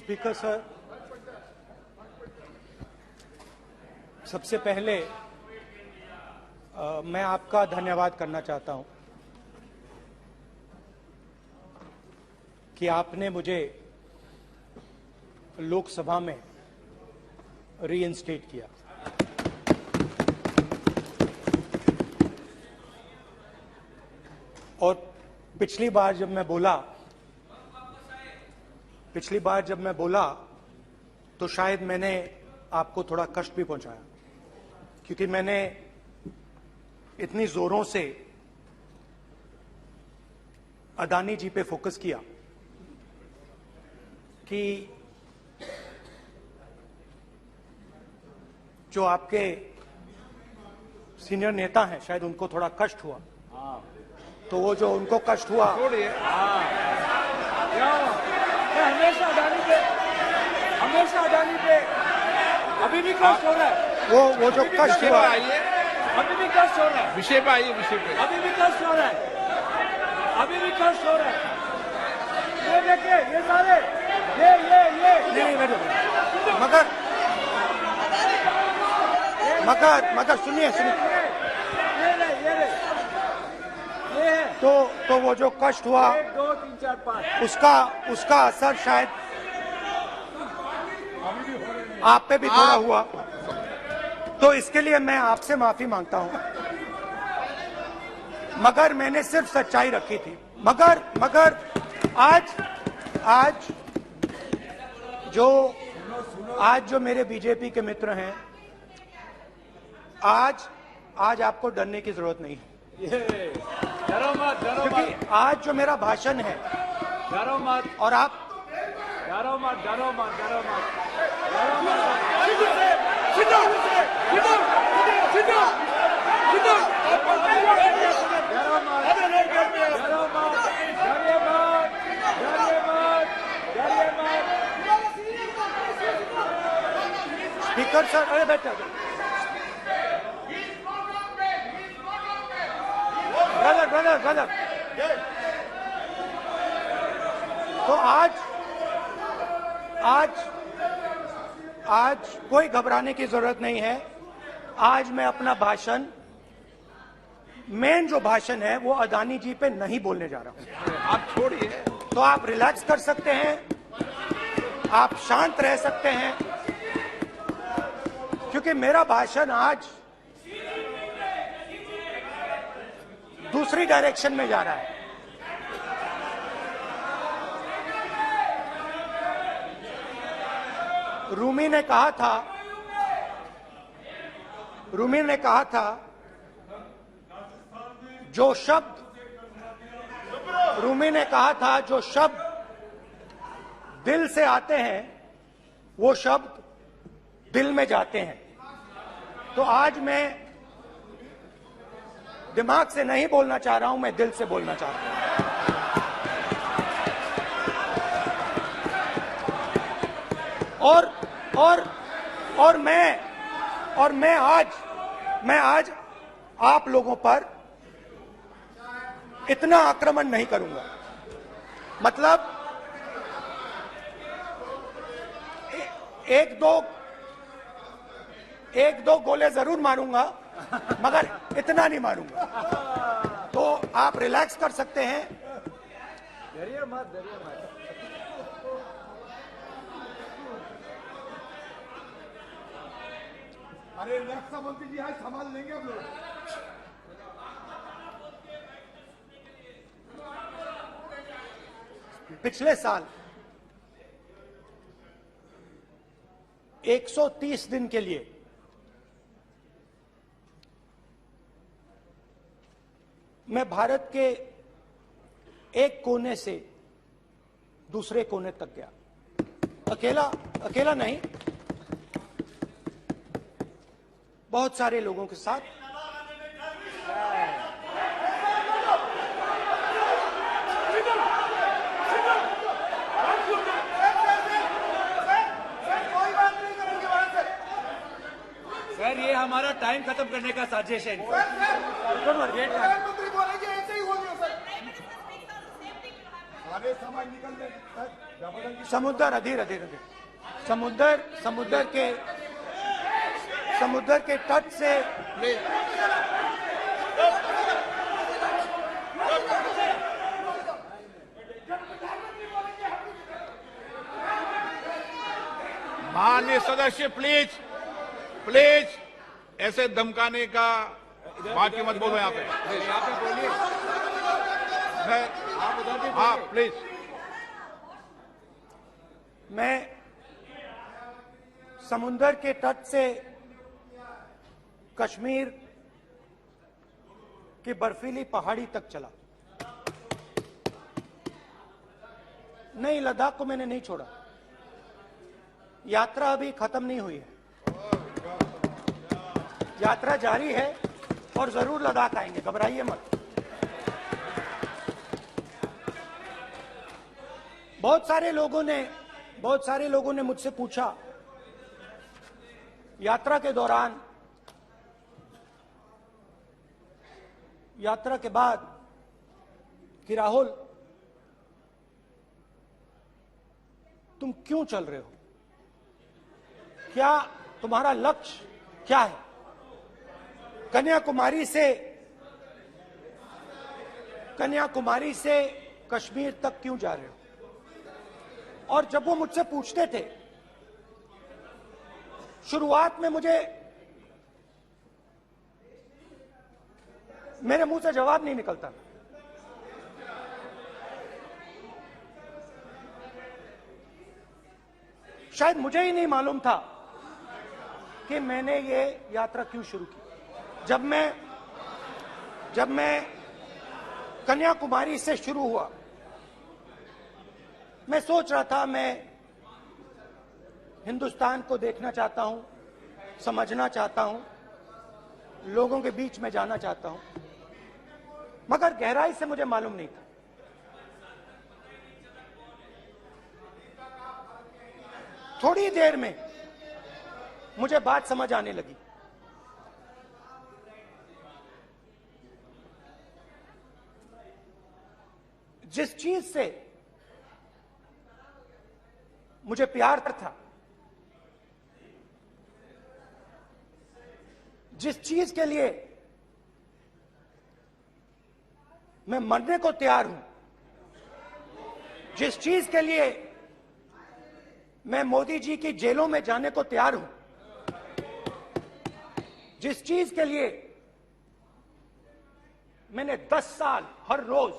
Speaker sir, सबसे पहले मैं आपका धन्यवाद करना चाहता हूं कि आपने मुझे लोकसभा में रीइंस्टेट किया। और पिछली बार जब मैं बोला तो शायद मैंने आपको थोड़ा कष्ट भी पहुंचाया, क्योंकि मैंने इतनी जोरों से अदानी जी पे फोकस किया कि जो आपके सीनियर नेता हैं शायद उनको थोड़ा कष्ट हुआ। तो वो जो उनको कष्ट हुआ, हमेशा अडानी पे अभी भी कष्ट हो रहा है। वो जो कष्ट हुआ, अभी भी कष्ट हो रहा है। विषय पे आइए, विषय पे। अभी भी कष्ट हो रहा है। ये देखिए, ये सारे ये नहीं मगर सुनिए ये है। तो वो जो कष्ट हुआ 1 2 3 4 5 उसका असर शायद आप पे भी थोड़ा हुआ। तो इसके लिए मैं आपसे माफी मांगता हूं, मगर मैंने सिर्फ सच्चाई रखी थी। मगर आज जो मेरे बीजेपी के मित्र हैं, आज आपको डरने की जरूरत नहीं है, डरो मत क्योंकि आज जो मेरा भाषण है, डरो मत और आप डरो मत स्पीकर सर, अरे बैठो ब्रदर। तो आज कोई घबराने की जरूरत नहीं है। आज मैं अपना भाषण, मेन जो भाषण है वो अदानी जी पे नहीं बोलने जा रहा हूं। आप छोड़िए, तो आप रिलैक्स कर सकते हैं, आप शांत रह सकते हैं, क्योंकि मेरा भाषण आज दूसरी डायरेक्शन में जा रहा है। रूमी ने कहा था जो शब्द दिल से आते हैं वो शब्द दिल में जाते हैं। तो आज मैं दिमाग से नहीं बोलना चाह रहा हूं, मैं दिल से बोलना चाह रहा हूं। और मैं आज आप लोगों पर इतना आक्रमण नहीं करूंगा। मतलब एक दो गोले जरूर मारूंगा, मगर इतना नहीं मारूंगा। तो आप रिलैक्स कर सकते हैं। डरिए मत अरे रक्षा मंत्री जी आज संभाल लेंगे आप लोग। पिछले साल 130 दिन के लिए मैं भारत के एक कोने से दूसरे कोने तक गया, अकेला नहीं, बहुत सारे लोगों के साथ। सर, ये हमारा टाइम खत्म करने का साजिश है। प्रधानमंत्री बोलेंगे ऐसे ही हो गया सर। सारे समाज निकल गए जबरदस्ती समुद्र अधीर अधीर अधीर समुद्र के तट से माननीय सदस्य प्लीज प्लीज ऐसे धमकाने का बात की मत बोलो यहाँ पे। यहाँ पे बोलिए, आप उधर भी हाँ बोलिए। प्लीज। मैं समुद्र के तट से कश्मीर की बर्फीली पहाड़ी तक चला। नहीं, लद्दाख को मैंने नहीं छोड़ा। यात्रा अभी खत्म नहीं हुई है, यात्रा जारी है और जरूर लद्दाख आएंगे, घबराइए मत। बहुत सारे लोगों ने मुझसे पूछा यात्रा के दौरान, यात्रा के बाद कि राहुल तुम क्यों चल रहे हो, क्या तुम्हारा लक्ष्य क्या है, कन्याकुमारी से कश्मीर तक क्यों जा रहे हो। और जब वो मुझसे पूछते थे, शुरुआत में मेरे मुंह से जवाब नहीं निकलता। शायद मुझे ही नहीं मालूम था कि मैंने ये यात्रा क्यों शुरू की। जब मैं कन्याकुमारी से शुरू हुआ, मैं सोच रहा था मैं हिंदुस्तान को देखना चाहता हूं, समझना चाहता हूं, लोगों के बीच में जाना चाहता हूं, मगर गहराई से मुझे मालूम नहीं था। थोड़ी देर में मुझे बात समझ आने लगी। जिस चीज से मुझे प्यार था, जिस चीज के लिए मैं मरने को तैयार हूं, जिस चीज के लिए मैं मोदी जी की जेलों में जाने को तैयार हूं, जिस चीज के लिए मैंने 10 साल हर रोज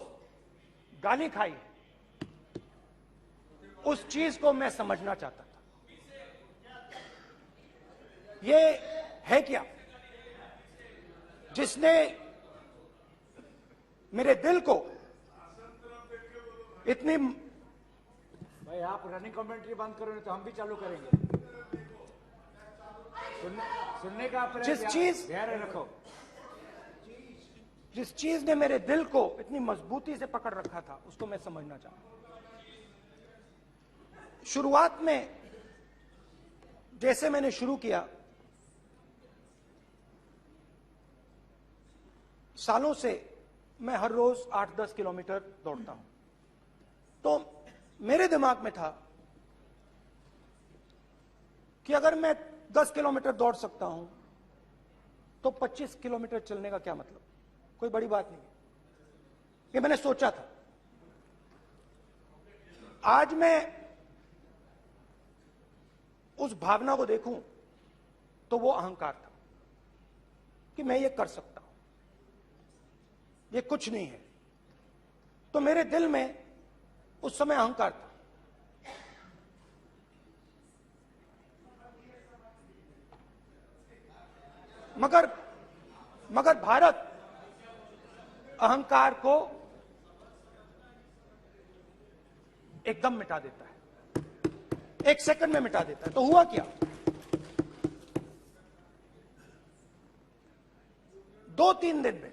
गाली खाई, उस चीज को मैं समझना चाहता था। ये है क्या जिसने मेरे दिल को इतनी। भाई आप रनिंग कमेंट्री बंद करो, नहीं तो हम भी चालू करेंगे। सुनने का आप ध्यान रखो। जिस चीज ने मेरे दिल को इतनी मजबूती से पकड़ रखा था, उसको मैं समझना चाहता। शुरुआत में जैसे मैंने शुरू किया, सालों से मैं हर रोज 8-10 किलोमीटर दौड़ता हूं, तो मेरे दिमाग में था कि अगर मैं 10 किलोमीटर दौड़ सकता हूं तो 25 किलोमीटर चलने का क्या मतलब, कोई बड़ी बात नहीं। ये मैंने सोचा था। आज मैं उस भावना को देखूं तो वो अहंकार था कि मैं ये कर सकता हूं, ये कुछ नहीं है। तो मेरे दिल में उस समय अहंकार था। मगर भारत अहंकार को एकदम मिटा देता है, 1 सेकंड में मिटा देता है। तो हुआ क्या, 2-3 दिन में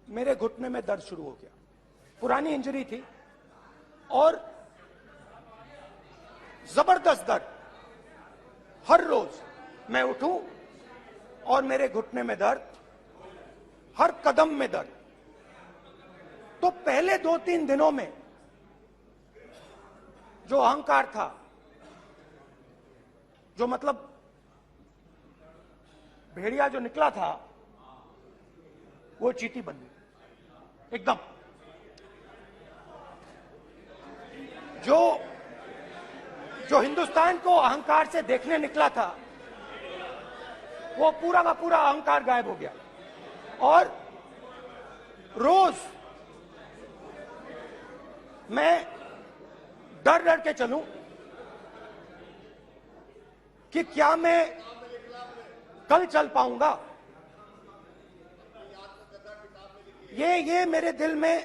मेरे घुटने में दर्द शुरू हो गया। पुरानी इंजरी थी और जबरदस्त दर्द। हर रोज मैं उठूं और मेरे घुटने में दर्द, हर कदम में दर्द। तो पहले 2-3 दिनों में जो अहंकार था, जो मतलब भेड़िया जो निकला था, वो चींटी बन गई एकदम। जो हिंदुस्तान को अहंकार से देखने निकला था, वो पूरा का पूरा अहंकार गायब हो गया। और रोज मैं डर डर के चलूं कि क्या मैं कल चल पाऊंगा। ये मेरे दिल में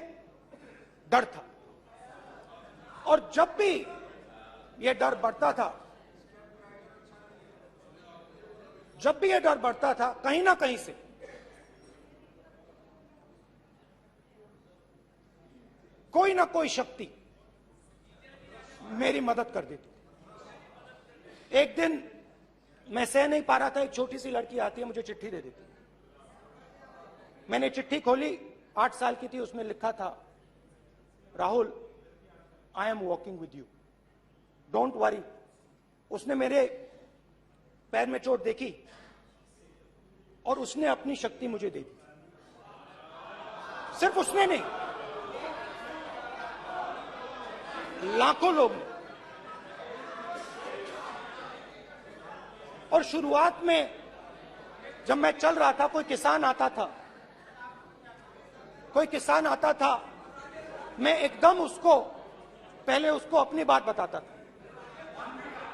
डर था। और जब भी ये डर बढ़ता था, कहीं ना कहीं से कोई ना कोई शक्ति मेरी मदद कर देती। एक दिन मैं सह नहीं पा रहा था, एक छोटी सी लड़की आती है, मुझे चिट्ठी दे देती। मैंने चिट्ठी खोली, 8 साल की थी, उसमें लिखा था, Rahul, I am walking with you, don't worry. उसने मेरे पैर में चोट देखी और उसने अपनी शक्ति मुझे दे दी। सिर्फ उसने नहीं, लाखों लोग ने। और शुरुआत में जब मैं चल रहा था, कोई किसान आता था, मैं एकदम पहले उसको अपनी बात बताता था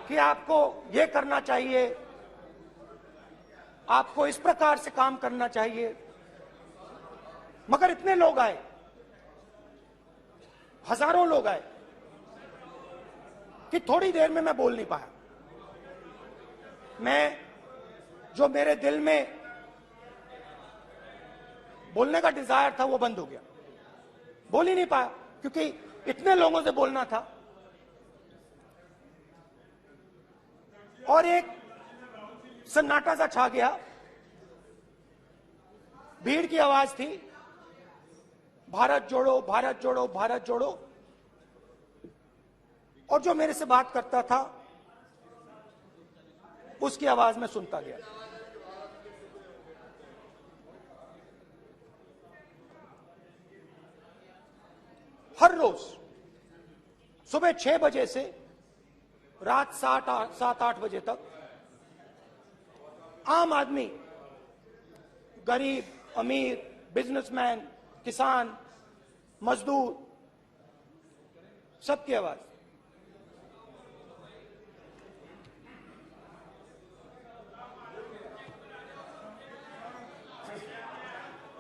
कि आपको ये करना चाहिए, आपको इस प्रकार से काम करना चाहिए। मगर इतने लोग आए, हजारों लोग आए, कि थोड़ी देर में मैं बोल नहीं पाया। जो मेरे दिल में बोलने का डिजायर था, वो बंद हो गया। बोल ही नहीं पाया, क्योंकि इतने लोगों से बोलना था। और एक सन्नाटा सा छा गया, भीड़ की आवाज थी, भारत जोड़ो, भारत जोड़ो, भारत जोड़ो। और जो मेरे से बात करता था, उसकी आवाज में सुनता गया। हर रोज सुबह 6 बजे से रात 7-8 बजे तक आम आदमी, गरीब, अमीर, बिजनेसमैन, किसान, मजदूर, सबकी आवाज।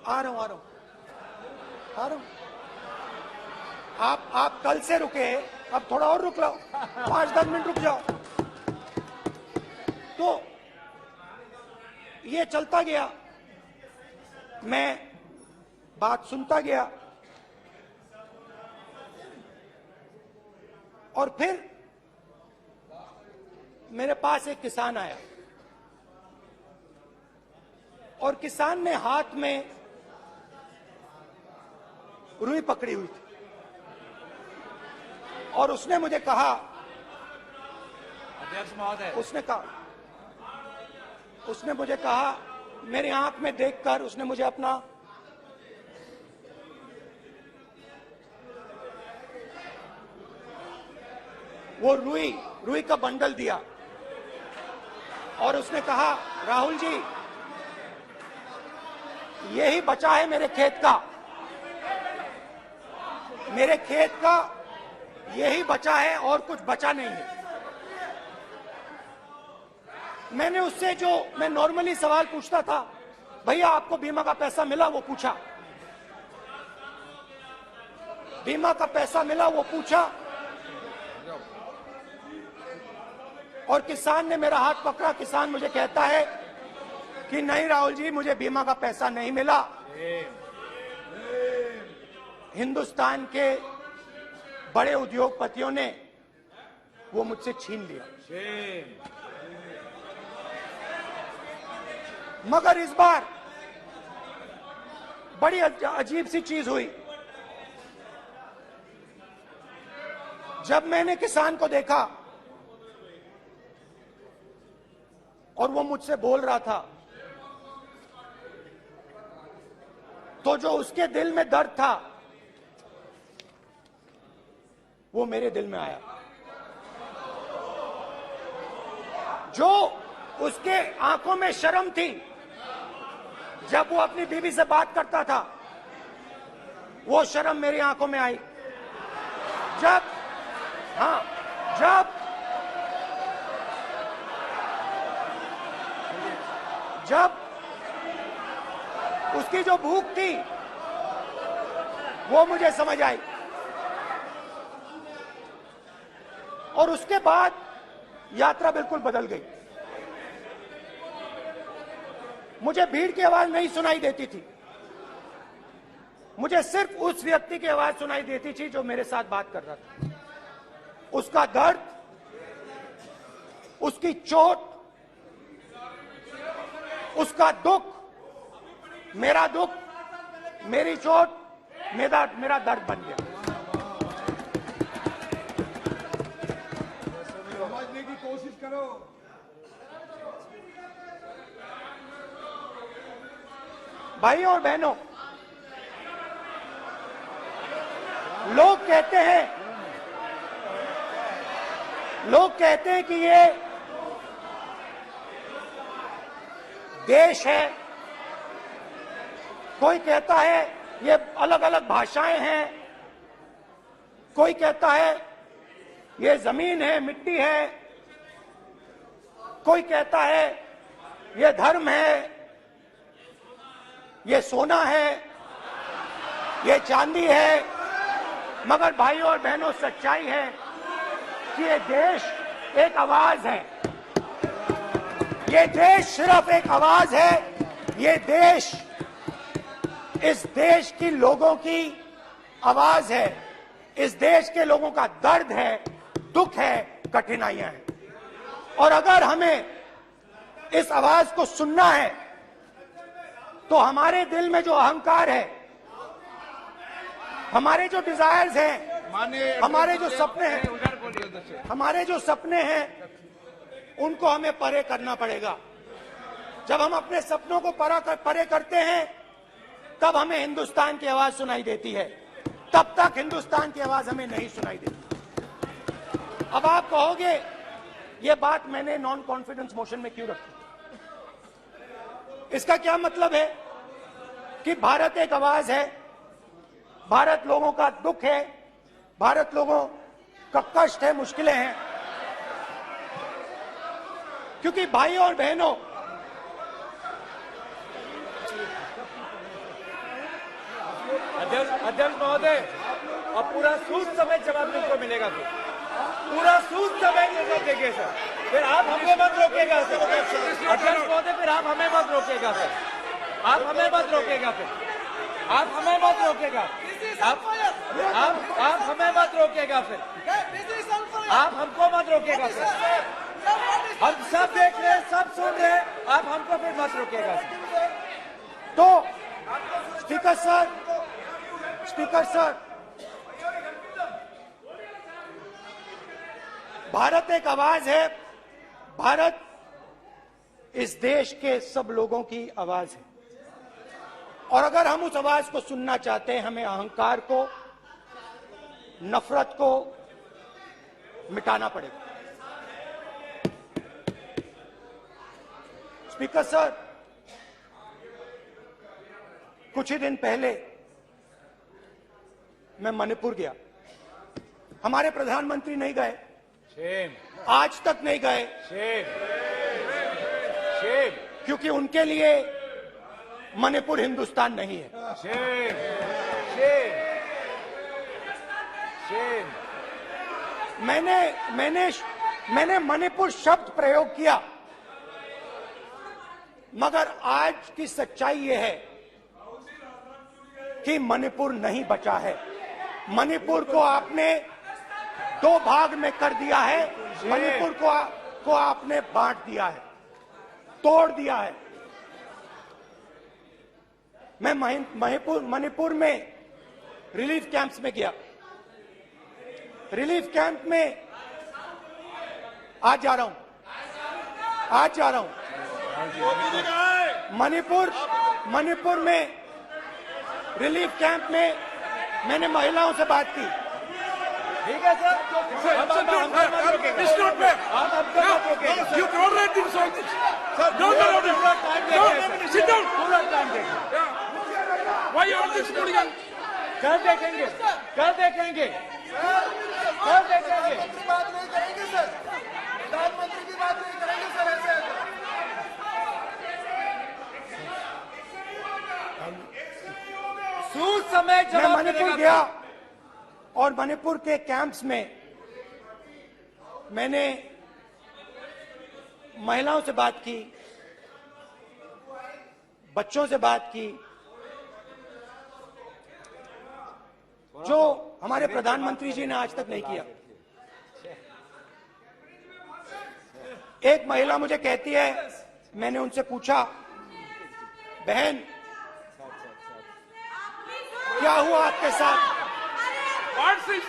आ रहा हूं। आप कल से रुके, अब थोड़ा और रुक लो, 5-10 मिनट रुक जाओ। तो ये चलता गया, मैं बात सुनता गया। और फिर मेरे पास एक किसान आया, और किसान ने हाथ में रुई पकड़ी हुई थी, और उसने मुझे कहा, अध्यक्ष महोदय, उसने मुझे कहा, मेरी आंख में देखकर उसने मुझे अपना वो रुई का बंडल दिया, और उसने कहा, राहुल जी, यही बचा है मेरे खेत का यही बचा है, और कुछ बचा नहीं है। मैंने उससे, जो मैं नॉर्मली सवाल पूछता था, भैया आपको बीमा का पैसा मिला, वो पूछा। बीमा का पैसा मिला, वो पूछा। और किसान ने मेरा हाथ पकड़ा। किसान मुझे कहता है कि नहीं राहुल जी, मुझे बीमा का पैसा नहीं मिला, हिंदुस्तान के बड़े उद्योगपतियों ने वो मुझसे छीन लिया। मगर इस बार बड़ी अजीब सी चीज हुई। जब मैंने किसान को देखा और वो मुझसे बोल रहा था, तो जो उसके दिल में दर्द था वो मेरे दिल में आया। जो उसके आंखों में शर्म थी जब वो अपनी बीवी से बात करता था, वो शर्म मेरी आंखों में आई। जब उसकी जो भूख थी वो मुझे समझ आई। और उसके बाद यात्रा बिल्कुल बदल गई। मुझे भीड़ की आवाज नहीं सुनाई देती थी, मुझे सिर्फ उस व्यक्ति की आवाज सुनाई देती थी जो मेरे साथ बात कर रहा था। उसका दर्द, उसकी चोट, उसका दुख, मेरा दुख, मेरी चोट, मेरा दर्द बन गया। समझने की कोशिश करो। भाई और बहनों, लोग कहते हैं कि ये देश है, कोई कहता है ये अलग अलग भाषाएं हैं, कोई कहता है ये जमीन है, मिट्टी है, कोई कहता है ये धर्म है, ये सोना है, ये चांदी है। मगर भाइयों और बहनों, सच्चाई है कि ये देश एक आवाज है। ये देश सिर्फ एक आवाज है। ये देश, इस देश की लोगों की आवाज है। इस देश के लोगों का दर्द है, दुख है, कठिनाइयां हैं। और अगर हमें इस आवाज को सुनना है तो हमारे दिल में जो अहंकार है, हमारे जो डिजायर्स हैं, हमारे जो सपने हैं, उनको हमें परे करना पड़ेगा। जब हम अपने सपनों को परे करते हैं तब हमें हिंदुस्तान की आवाज सुनाई देती है, तब तक हिंदुस्तान की आवाज हमें नहीं सुनाई देती। अब आप कहोगे ये बात मैंने नॉन कॉन्फिडेंस मोशन में क्यों रखी? इसका क्या मतलब है कि भारत एक आवाज है, भारत लोगों का दुख है, भारत लोगों का कष्ट है, मुश्किलें हैं। क्योंकि भाई और बहनों, अध्यक्ष महोदय, अब पूरा सूद समेत जवाब तुमको मिलेगा। तो पूरा सूद समेत जवाब देंगे सर। फिर आप हमें मत रोकेगा सर। अध्यक्ष महोदय, फिर आप हमें मत रोकेगा सर। आप हमें मत रोकेगा फिर। आप हमें मत रोकेगा। आप हमें मत रोकेगा फिर। आप हमको मत रोकेगा सर। हम सब देख रहे हैं, सब सुन रहे हैं, आप हमको फिर मत रोकेगा सर। तो स्पीकर सर, भारत एक आवाज है। भारत इस देश के सब लोगों की आवाज है। और अगर हम उस आवाज को सुनना चाहते हैं, हमें अहंकार को, नफरत को मिटाना पड़ेगा। स्पीकर सर, कुछ ही दिन पहले मैं मणिपुर गया। हमारे प्रधानमंत्री नहीं गए, आज तक नहीं गए, क्योंकि उनके लिए मणिपुर हिंदुस्तान नहीं है। मैंने मणिपुर शब्द प्रयोग किया, मगर आज की सच्चाई यह है कि मणिपुर नहीं बचा है। मणिपुर को आपने दो भाग में कर दिया है। मणिपुर को आपने बांट दिया है, तोड़ दिया है। मैं मणिपुर में रिलीफ कैंप्स में गया। रिलीफ कैंप में आज जा रहा हूं, आज जा रहा हूं मणिपुर में रिलीफ कैंप में मैंने महिलाओं से बात की। ठीक है सर, अब हमको मत रोकेगा। It's not fair. आप हमको मत रोकेगा। You tolerate this all this. Sir, No, no, no, पूरा टाइम no. देंगे सर। Sit down. पूरा टाइम देंगे। Yeah. Why you all this hooligan? कल देखेंगे, कल देखेंगे, कल देखेंगे। बात नहीं करेंगे सर, प्रधानमंत्री की बात नहीं करेंगे सर ऐसे। सूद समय मैं जवाब मणिपुर मिलेगा। गया और मणिपुर के कैंप्स में मैंने महिलाओं से बात की, बच्चों से बात की, जो हमारे प्रधानमंत्री जी ने आज तक नहीं किया। एक महिला मुझे कहती है, मैंने उनसे पूछा, बहन क्या हुआ आपके साथ? What's this?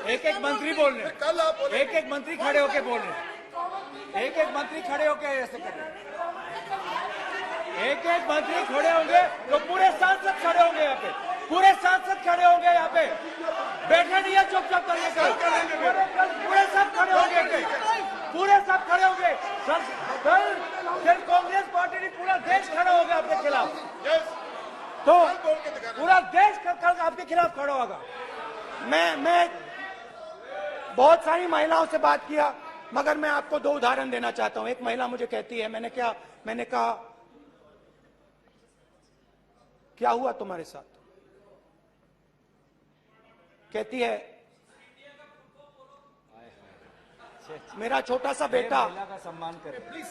एक एक मंत्री बोल रहे हैं, कल आप बोले, एक एक मंत्री खड़े होके बोल रहे हैं, एक एक मंत्री खड़े होके ऐसे कर रहे हैं। एक एक मंत्री खड़े होंगे तो पूरे सांसद खड़े होंगे यहाँ पे, पूरे सांसद खड़े होंगे यहाँ पे। बैठे नहीं है चुपचाप करिए, पूरे सब खड़े होंगे, पूरे सब खड़े होंगे। कल कांग्रेस पार्टी ने पूरा देश खड़ा होगा आपके खिलाफ, तो पूरा देश कल आपके खिलाफ खड़ा होगा। मैं बहुत सारी महिलाओं से बात किया, मगर मैं आपको दो उदाहरण देना चाहता हूं। एक महिला मुझे कहती है, मैंने कहा क्या हुआ तुम्हारे साथ? कहती है, मेरा छोटा सा बेटा, महिला का सम्मान करें प्लीज,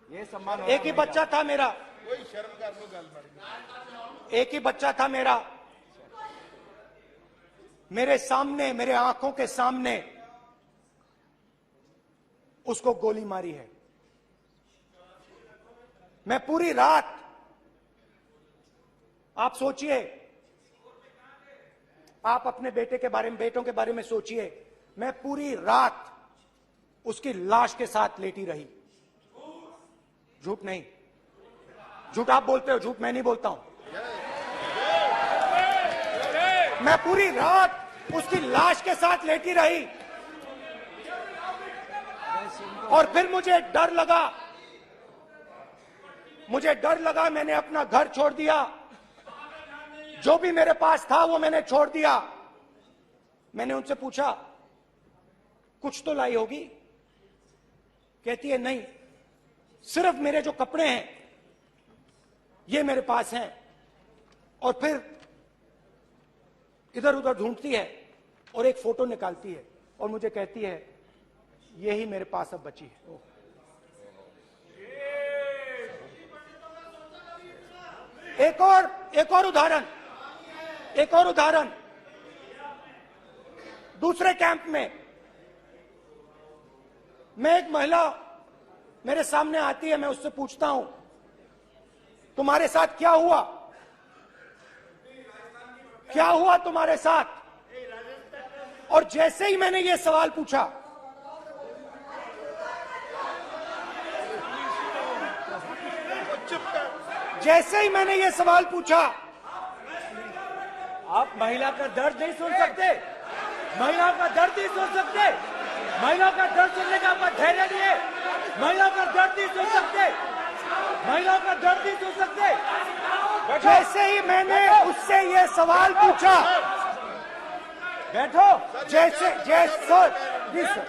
ये सम्मान। एक ही बच्चा था मेरा, कोई शर्म कर लो गल एक ही बच्चा था मेरा, मेरे सामने, मेरे आंखों के सामने उसको गोली मारी है। मैं पूरी रात, आप सोचिए, आप अपने बेटे के बारे में, बेटों के बारे में सोचिए, मैं पूरी रात उसकी लाश के साथ लेटी रही। झूठ नहीं, झूठ आप बोलते हो, झूठ मैं नहीं बोलता हूं। मैं पूरी रात उसकी लाश के साथ लेटी रही और फिर मुझे डर लगा, मैंने अपना घर छोड़ दिया, जो भी मेरे पास था वो मैंने छोड़ दिया। मैंने उनसे पूछा, कुछ तो लाई होगी? कहती है, नहीं, सिर्फ मेरे जो कपड़े हैं ये मेरे पास हैं। और फिर इधर उधर ढूंढती है और एक फोटो निकालती है और मुझे कहती है, यही मेरे पास अब बची है। एक और उदाहरण, दूसरे कैंप में मैं, एक महिला मेरे सामने आती है, मैं उससे पूछता हूं, तुम्हारे साथ क्या हुआ? क्या हुआ तुम्हारे साथ? और जैसे ही मैंने ये सवाल पूछा, आप महिला का दर्द नहीं सुन सकते, महिला का दर्द नहीं सुन सकते, महिला का दर्द सुनने का आपका धैर्य नहीं है, महिला का दर्द नहीं सुन सकते, महिला का दर्द नहीं सुन सकते। जैसे ही मैंने उससे ये सवाल पूछा, बैठो, जैसे जी सर,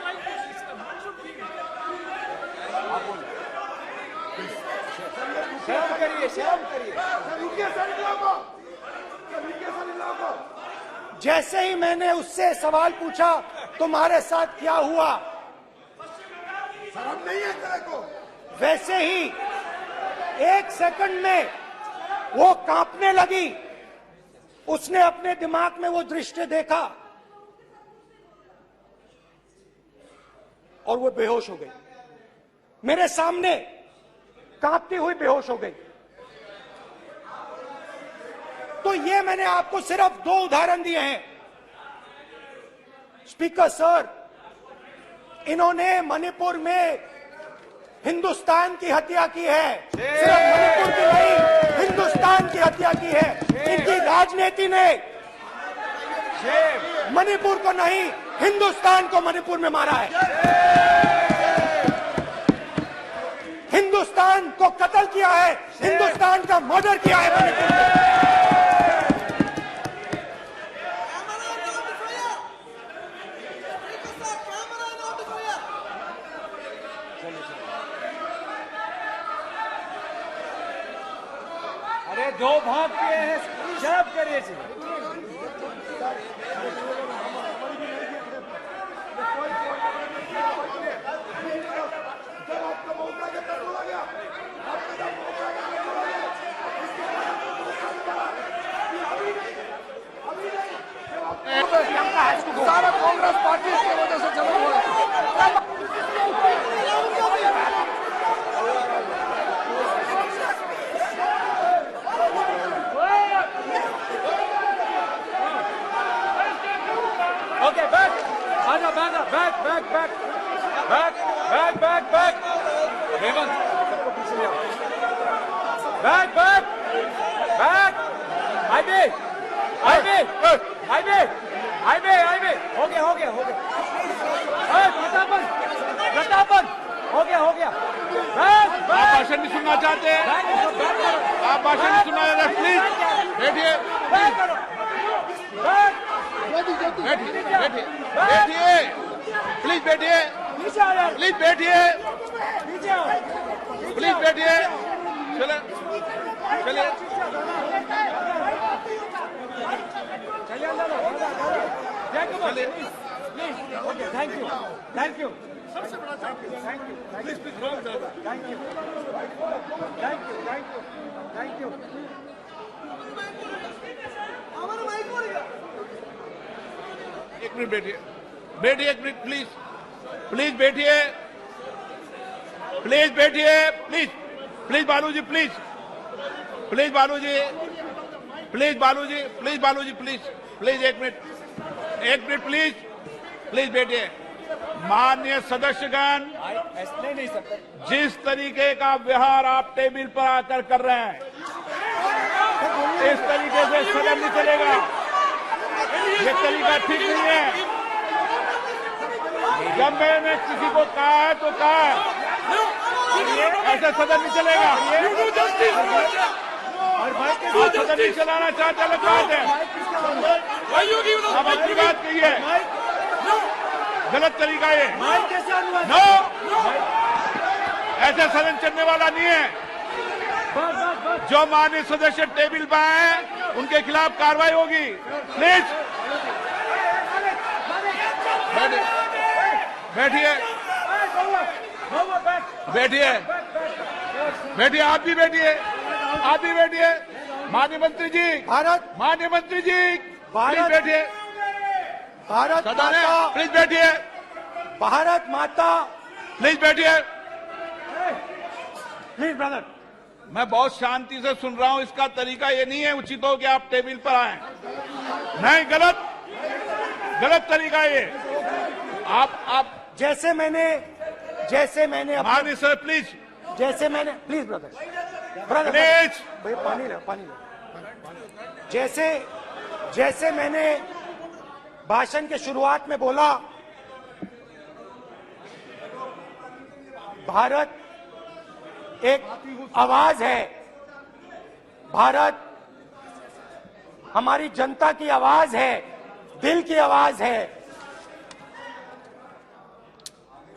शर्म करिए, शर्म करिए। जैसे ही मैंने उससे सवाल पूछा, तुम्हारे साथ क्या हुआ, शर्म नहीं है तेरे को? वैसे ही 1 सेकंड में वो कांपने लगी। उसने अपने दिमाग में वो दृश्य देखा और वो बेहोश हो गई। मेरे सामने कांपती हुई बेहोश हो गई। तो ये मैंने आपको सिर्फ 2 उदाहरण दिए हैं। स्पीकर सर, इन्होंने मणिपुर में हिंदुस्तान की हत्या की है, सिर्फ मणिपुर की नहीं, हिंदुस्तान की हत्या की है। इनकी राजनीति ने मणिपुर को नहीं, हिंदुस्तान को मणिपुर में मारा है। हिंदुस्तान को कत्ल किया है, हिंदुस्तान का मर्डर किया है मणिपुर में। अरे 2 भाग के हैं, शर्म करिए जी। सारा कांग्रेस पार्टी की वजह से जमा हुआ है। Okay, back. Aja, back. Hemant, सबको पीछे ले आओ। Back. हाईवे। हो गया। प्रतापन, हो गया। आप भाषण नहीं सुनना चाहते हैं? आप भाषण नहीं सुनना चाहते? प्लीज बैठिए, प्लीज बैठिए। चलिए। Thank you. एक मिनट बैठिए, एक मिनट प्लीज बैठिए, प्लीज बालू जी, एक मिनट प्लीज बैठिए। माननीय सदस्यगण, ऐसे नहीं सकते। जिस तरीके का व्यवहार आप टेबल पर आकर कर रहे हैं, इस तरीके से सदन नहीं चलेगा। ये तरीका ठीक नहीं है। जब मैंने किसी को कहा है तो कहा है, ऐसे सदन नहीं चलेगा। आप सदन नहीं चलाना चाहते अलग बात है, अब अपनी बात कहिए। गलत तरीका ये, नो, ऐसा सदन चलने वाला नहीं है। जो माननीय सदस्य टेबल पर आए उनके खिलाफ कार्रवाई होगी। प्लीज बैठिए, आप भी बैठिए। माननीय मंत्री जी, प्लीज बैठिए। भारत सदन है, माता, प्लीज बैठिए। भारत माता, प्लीज बैठिए। Please brother. मैं बहुत शांति से सुन रहा हूं। इसका तरीका ये नहीं है उचित हो कि आप टेबल पर आए। नहीं, गलत तरीका ये। आप जैसे मैंने माननीय sir, please please brother please भाई पानी लो। जैसे मैंने भाषण के शुरुआत में बोला, भारत एक आवाज है। भारत हमारी जनता की आवाज है, दिल की आवाज है।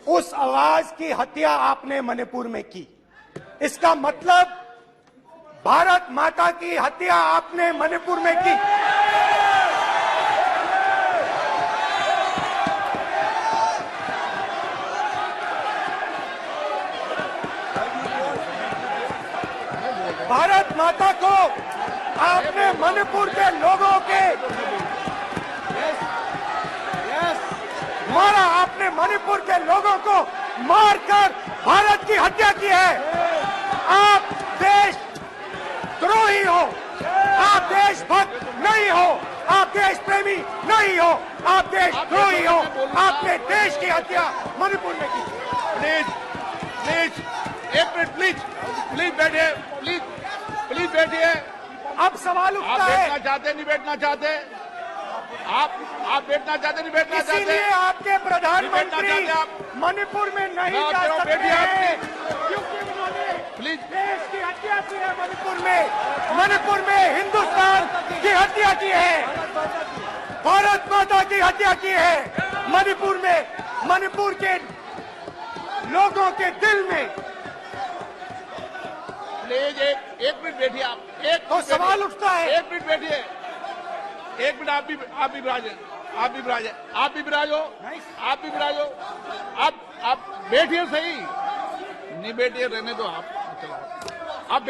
उस आवाज की हत्या आपने मणिपुर में की। इसका मतलब भारत माता की हत्या आपने मणिपुर में की। भारत माता को आपने मणिपुर के लोगों के मारा। आपने मणिपुर के लोगों को मारकर भारत की हत्या की है। आप देश द्रोही हो, आप देशभक्त नहीं हो, आप देश प्रेमी नहीं हो, आप देशद्रोही हो। आपने देश की हत्या मणिपुर में की। प्लीज प्लीज एक मिनट, प्लीज प्लीज बैठिए, प्लीज प्लीज बैठिए। अब सवाल आप उठता है, बैठना चाहते नहीं बैठना चाहते? आप बैठना चाहते नहीं बैठना चाहते? इसीलिए आपके प्रधानमंत्री चाहते आप? मणिपुर में नहीं मैं जा कह रहा हूं, सकते बैठिए आप, हैं, क्योंकि उन्होंने प्लीज। देश की हत्या की है। मणिपुर में हिंदुस्तान की हत्या की है, भारत माता की हत्या की है। मणिपुर के लोगों के दिल में। प्लीज एक मिनट बैठिए आप, एक तो मिनट सवाल बैठिए। उठता है, एक मिनट बैठिए, एक मिनट। आप भी विराजे, आप भी विराजे, आप भी विराजो, आप भी विराजो। आप बैठिए सही, नहीं बैठिए रहने दो आप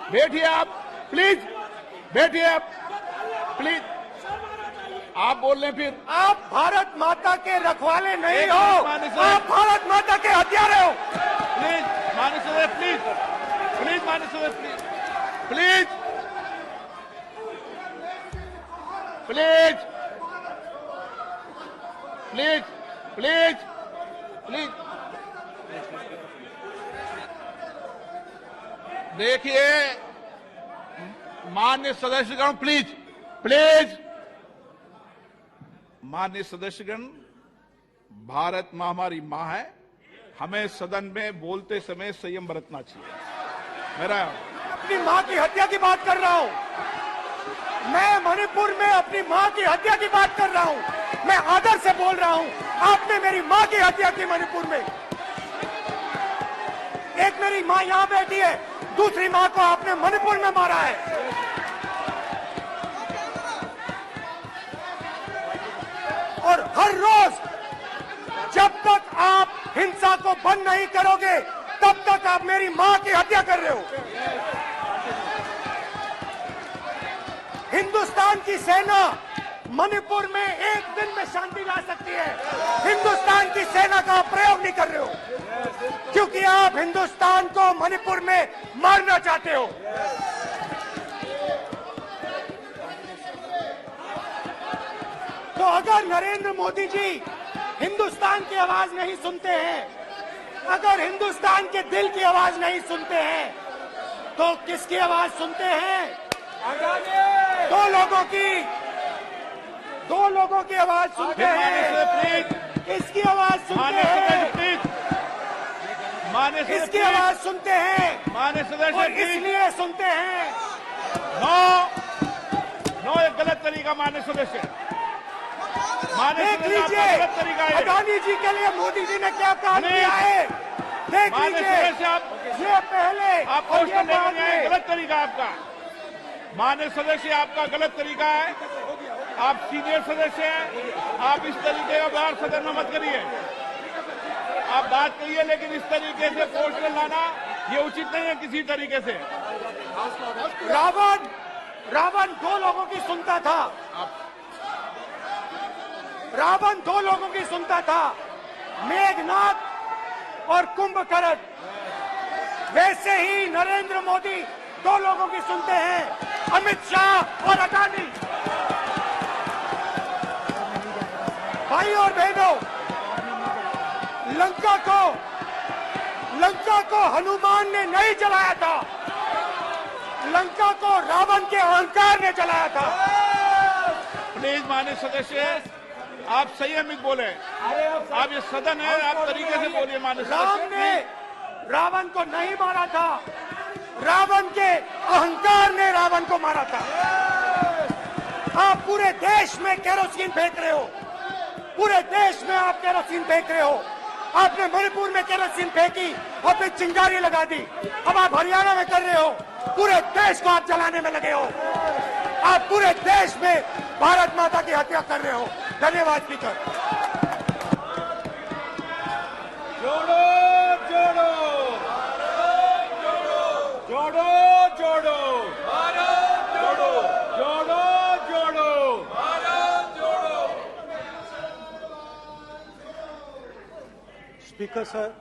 बैठिए आप, प्लीज बैठिए आप, प्लीज। आप बोल रहे हैं फिर आप भारत माता के रखवाले नहीं एक हो, मिनट माननीय सदस्य। आप भारत माता के हत्यारे हो। प्लीज माननीय सदस्य, प्लीज प्लीज माननीय सदस्य, please please please please please. देखिए माननीय सदस्यगण, प्लीज प्लीज। माननीय सदस्यगण, भारत मां हमारी मां है, हमें सदन में बोलते समय संयम बरतना चाहिए। मेरा अपनी मां की हत्या की बात कर रहा हूं मैं, मणिपुर में अपनी मां की हत्या की बात कर रहा हूं मैं, आदर से बोल रहा हूं। आपने मेरी मां की हत्या की मणिपुर में। एक मेरी मां यहां बैठी है, दूसरी मां को आपने मणिपुर में मारा है। और हर रोज जब तक आप हिंसा को बंद नहीं करोगे, तब तक आप मेरी मां की हत्या कर रहे हो। हिंदुस्तान की सेना मणिपुर में एक दिन में शांति ला सकती है। हिंदुस्तान की सेना का प्रयोग नहीं कर रहे हो, क्योंकि आप हिंदुस्तान को मणिपुर में मारना चाहते हो। तो अगर नरेंद्र मोदी जी हिंदुस्तान की आवाज नहीं सुनते हैं, अगर हिंदुस्तान के दिल की आवाज नहीं सुनते हैं, तो किसकी आवाज सुनते हैं? दो लोगों की आवाज सुनते हैं। प्लीज इसकी आवाज सुनते माननीय हैं, सदस्य, प्लीज माननीय सदस्य, इसकी आवाज सुनते हैं, माननीय सदस्य, और प्लीज। इसलिए सुनते हैं। नो एक गलत तरीका माननीय सदस्य, माननीय देख सदस्य, आपका लीजिए गलत तरीका है। अडानी जी के लिए मोदी जी ने क्या काम नहीं। किया है, देख माननीय लीजिए। सदस्य, आप ये पहले आप और ये क्वेश्चन बाद लेने आए, में। गलत तरीका आपका। माननीय सदस्य, आपका गलत तरीका है। आप सीनियर सदस्य हैं, आप इस तरीके का व्यवहार सदन में मत करिए। आप बात करिए, लेकिन इस तरीके से क्वेश्चन लाना ये उचित नहीं है किसी तरीके से। रावण दो लोगों की सुनता था, रावण दो लोगों की सुनता था, मेघनाथ और कुंभकर्ण। वैसे ही नरेंद्र मोदी दो लोगों की सुनते हैं, अमित शाह और अडानी। भाई और बहनों, लंका को हनुमान ने नहीं जलाया था, लंका को रावण के अहंकार ने जलाया था। प्लीज माननीय सदस्य, आप संयमित बोले। आप ये सदन है, आप तरीके से बोलिए। माननीय राम सदस्य, ने रावण को नहीं मारा था, रावण के अहंकार ने रावण को मारा था। आप पूरे देश में केरोसिन फेंक रहे हो, पूरे देश में आप केरोसिन फेंक रहे हो। आपने मणिपुर में केरोसिन फेंकी, आपने चिंगारी लगा दी। अब आप हरियाणा में कर रहे हो, पूरे देश को आप जलाने में लगे हो। आप पूरे देश में भारत माता की हत्या कर रहे हो। धन्यवाद स्पीकर। जोड़ो जोड़ो जोड़ो जोड़ो भारत जोड़ो, जोड़ो जोड़ो भारत जोड़ो। स्पीकर सर,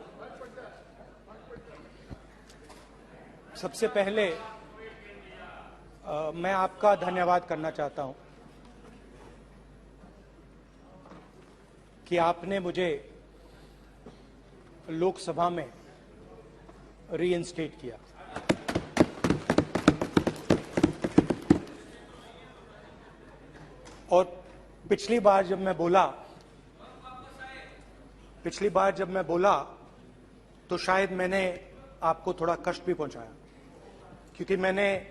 सबसे पहले मैं आपका धन्यवाद करना चाहता हूं कि आपने मुझे लोकसभा में रीइंस्टेट किया। और पिछली बार जब मैं बोला तो शायद मैंने आपको थोड़ा कष्ट भी पहुंचाया, क्योंकि मैंने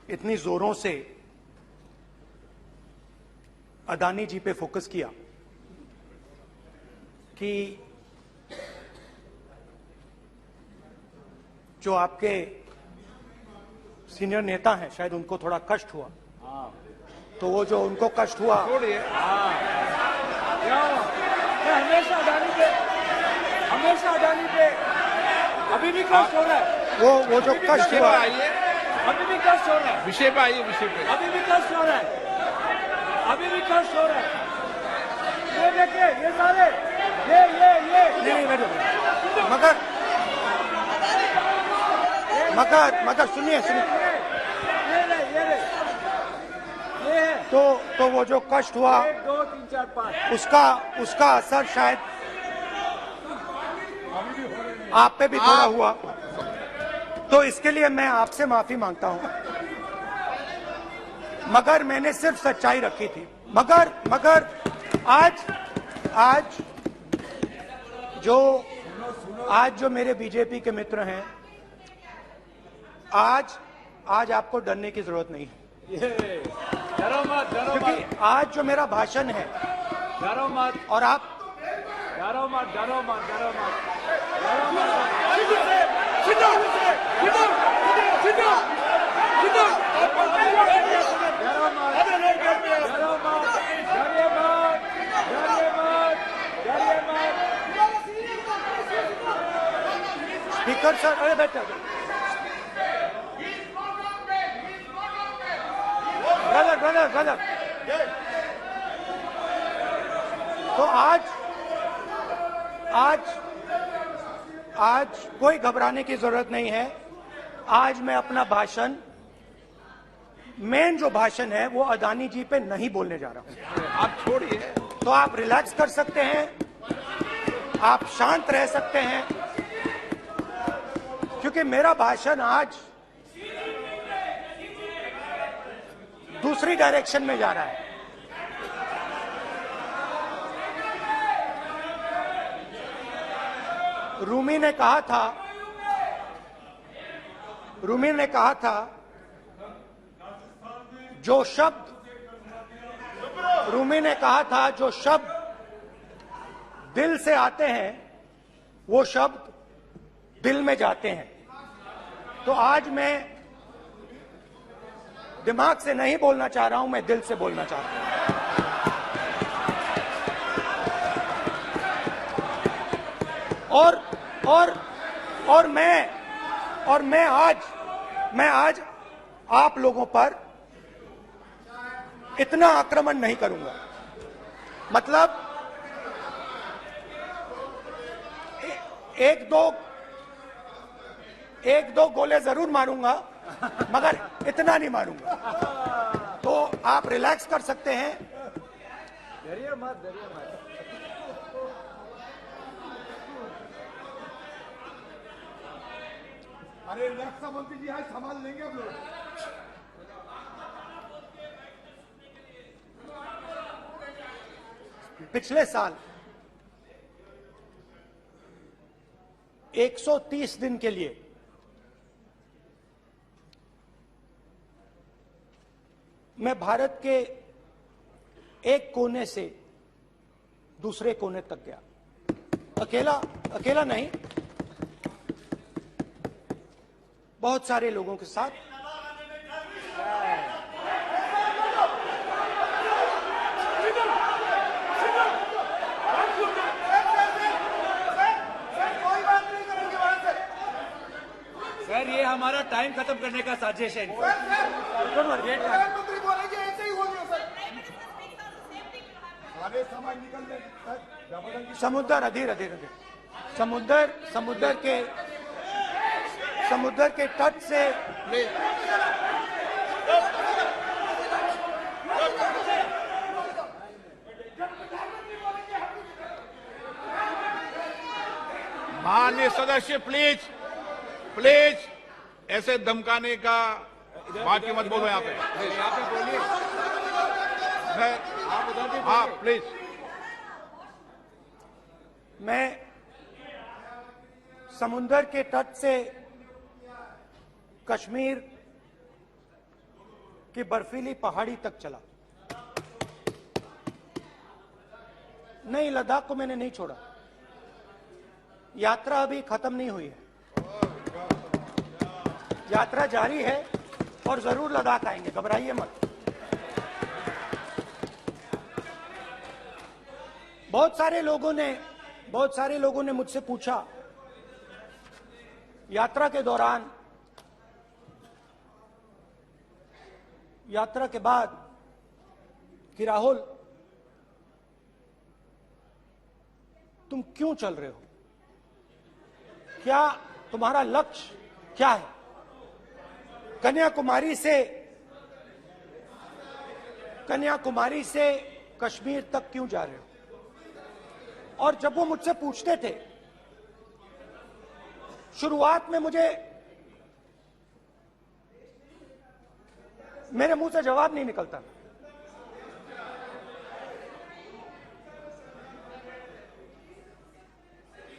इतनी जोरों से अदानी जी पे फोकस किया कि जो आपके सीनियर नेता हैं शायद उनको थोड़ा कष्ट हुआ। तो वो जो उनको कष्ट हुआ, छोड़िए। हमेशा अडानी पे अभी भी कष्ट हो रहा है। वो जो कष्ट हुआ, अभी भी कष्ट हो रहा है। विषय पे आइए, विषय पे। अभी भी कष्ट हो रहा है। ये देखिए, ये सारे ये नहीं, मगर सुनिए ये है। तो वो जो कष्ट हुआ 1 2 3 4 5 उसका असर शायद आप पे भी थोड़ा हुआ। तो इसके लिए मैं आपसे माफी मांगता हूं, मगर मैंने सिर्फ सच्चाई रखी थी। मगर आज जो मेरे बीजेपी के मित्र हैं, आज आपको डरने की जरूरत नहीं है, डरो मत। क्योंकि आज जो मेरा भाषण है, डरो मत। और आप डरो मत। स्पीकर सर, अरे बैठो ब्रदर। तो आज कोई घबराने की जरूरत नहीं है। आज मैं अपना भाषण, मेन जो भाषण है वो अदानी जी पे नहीं बोलने जा रहा हूं। आप छोड़िए। तो आप रिलैक्स कर सकते हैं, आप शांत रह सकते हैं, क्योंकि मेरा भाषण आज दूसरी डायरेक्शन में जा रहा है। रूमी ने कहा था जो शब्द दिल से आते हैं वो शब्द दिल में जाते हैं। तो आज मैं दिमाग से नहीं बोलना चाह रहा हूं, मैं दिल से बोलना चाह रहा हूं। और मैं आज आप लोगों पर इतना आक्रमण नहीं करूंगा। मतलब एक दो गोले जरूर मारूंगा, मगर इतना नहीं मारूंगा। तो आप रिलैक्स कर सकते हैं। डरिए मत। अरे रक्षा मंत्री जी आज संभाल लेंगे हम लोग। पिछले साल 130 दिन के लिए मैं भारत के एक कोने से दूसरे कोने तक गया। अकेला नहीं, बहुत सारे लोगों के साथ। सर, ये हमारा टाइम खत्म करने का साजिश है। प्रधानमंत्री बोलेंगे ऐसे ही हो गया सर। सारे समाज निकल गए। समुद्र अधीर समुद्र के तट से माननीय सदस्य प्लीज प्लीज ऐसे धमकाने का बात की मत बोलो यहाँ पे। यहाँ पे बोलिए, आप उधर भी हाँ बोलिए। प्लीज। मैं समुंदर के तट से कश्मीर की बर्फीली पहाड़ी तक चला। नहीं, लद्दाख को मैंने नहीं छोड़ा। यात्रा अभी खत्म नहीं हुई है, यात्रा जारी है और जरूर लद्दाख आएंगे, घबराइए मत। बहुत सारे लोगों ने मुझसे पूछा यात्रा के दौरान, यात्रा के बाद कि राहुल तुम क्यों चल रहे हो, क्या तुम्हारा लक्ष्य क्या है, कन्याकुमारी से कश्मीर तक क्यों जा रहे हो। और जब वो मुझसे पूछते थे, शुरुआत में मेरे मुंह से जवाब नहीं निकलता।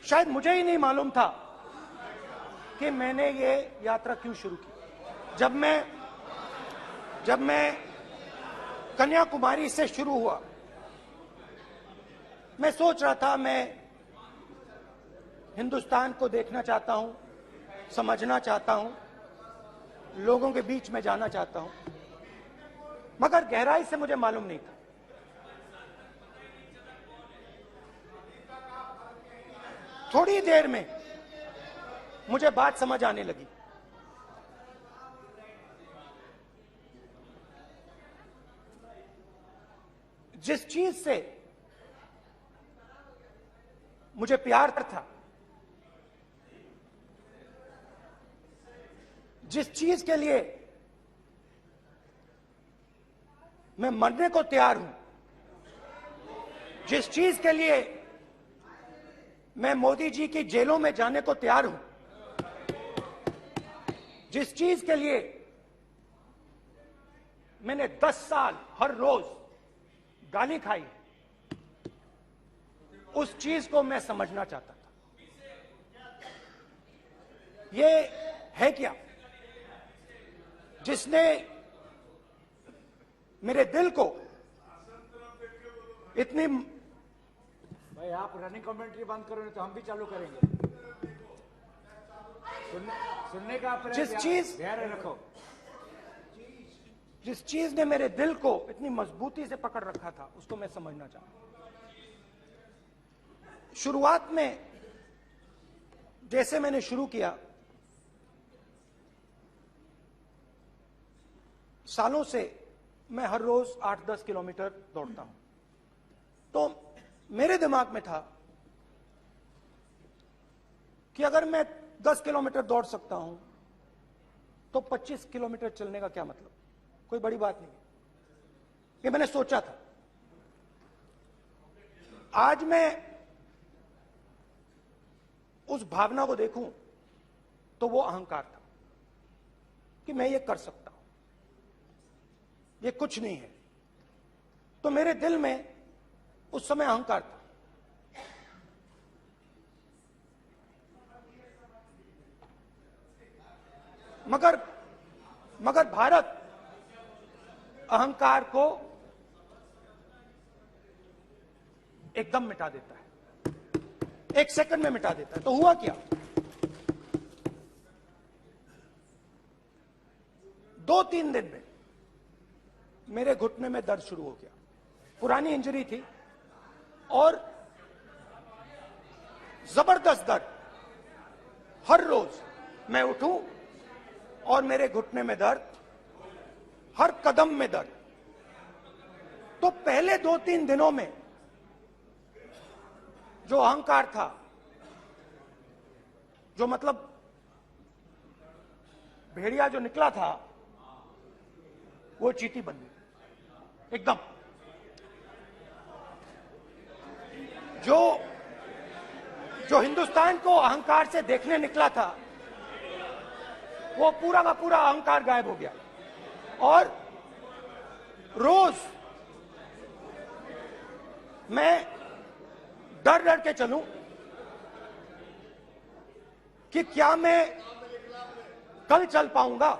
शायद मुझे ही नहीं मालूम था कि मैंने ये यात्रा क्यों शुरू की। जब मैं कन्याकुमारी से शुरू हुआ, मैं सोच रहा था मैं हिंदुस्तान को देखना चाहता हूं, समझना चाहता हूं, लोगों के बीच में जाना चाहता हूं, मगर गहराई से मुझे मालूम नहीं था। थोड़ी देर में मुझे बात समझ आने लगी। जिस चीज से मुझे प्यार था, जिस चीज के लिए मैं मरने को तैयार हूं, जिस चीज के लिए मैं मोदी जी की जेलों में जाने को तैयार हूं, जिस चीज के लिए मैंने 10 साल हर रोज गाली खाई, उस चीज को मैं समझना चाहता था। ये है क्या जिसने मेरे दिल को इतनी। भाई आप रनिंग कमेंट्री बंद करो, नहीं तो हम भी चालू करेंगे। सुनने का अपने धैर्य रखो। जिस चीज ने मेरे दिल को इतनी मजबूती से पकड़ रखा था, उसको मैं समझना चाहता। शुरुआत में जैसे मैंने शुरू किया, सालों से मैं हर रोज 8-10 किलोमीटर दौड़ता हूं, तो मेरे दिमाग में था कि अगर मैं 10 किलोमीटर दौड़ सकता हूं तो 25 किलोमीटर चलने का क्या मतलब, कोई बड़ी बात नहीं। ये मैंने सोचा था। आज मैं उस भावना को देखूं तो वो अहंकार था कि मैं ये कर सकता हूं, ये कुछ नहीं है। तो मेरे दिल में उस समय अहंकार था। मगर भारत अहंकार को एकदम मिटा देता है, 1 सेकंड में मिटा देता है। तो हुआ क्या, 2-3 दिन में मेरे घुटने में दर्द शुरू हो गया। पुरानी इंजरी थी और जबरदस्त दर्द। हर रोज मैं उठूं और मेरे घुटने में दर्द, हर कदम में दर्द। तो पहले 2-3 दिनों में जो अहंकार था, जो मतलब भेड़िया जो निकला था, वो चींटी बन गई एकदम। जो हिंदुस्तान को अहंकार से देखने निकला था, वो पूरा का पूरा अहंकार गायब हो गया। और रोज मैं डर डर के चलूं कि क्या मैं कल चल पाऊंगा।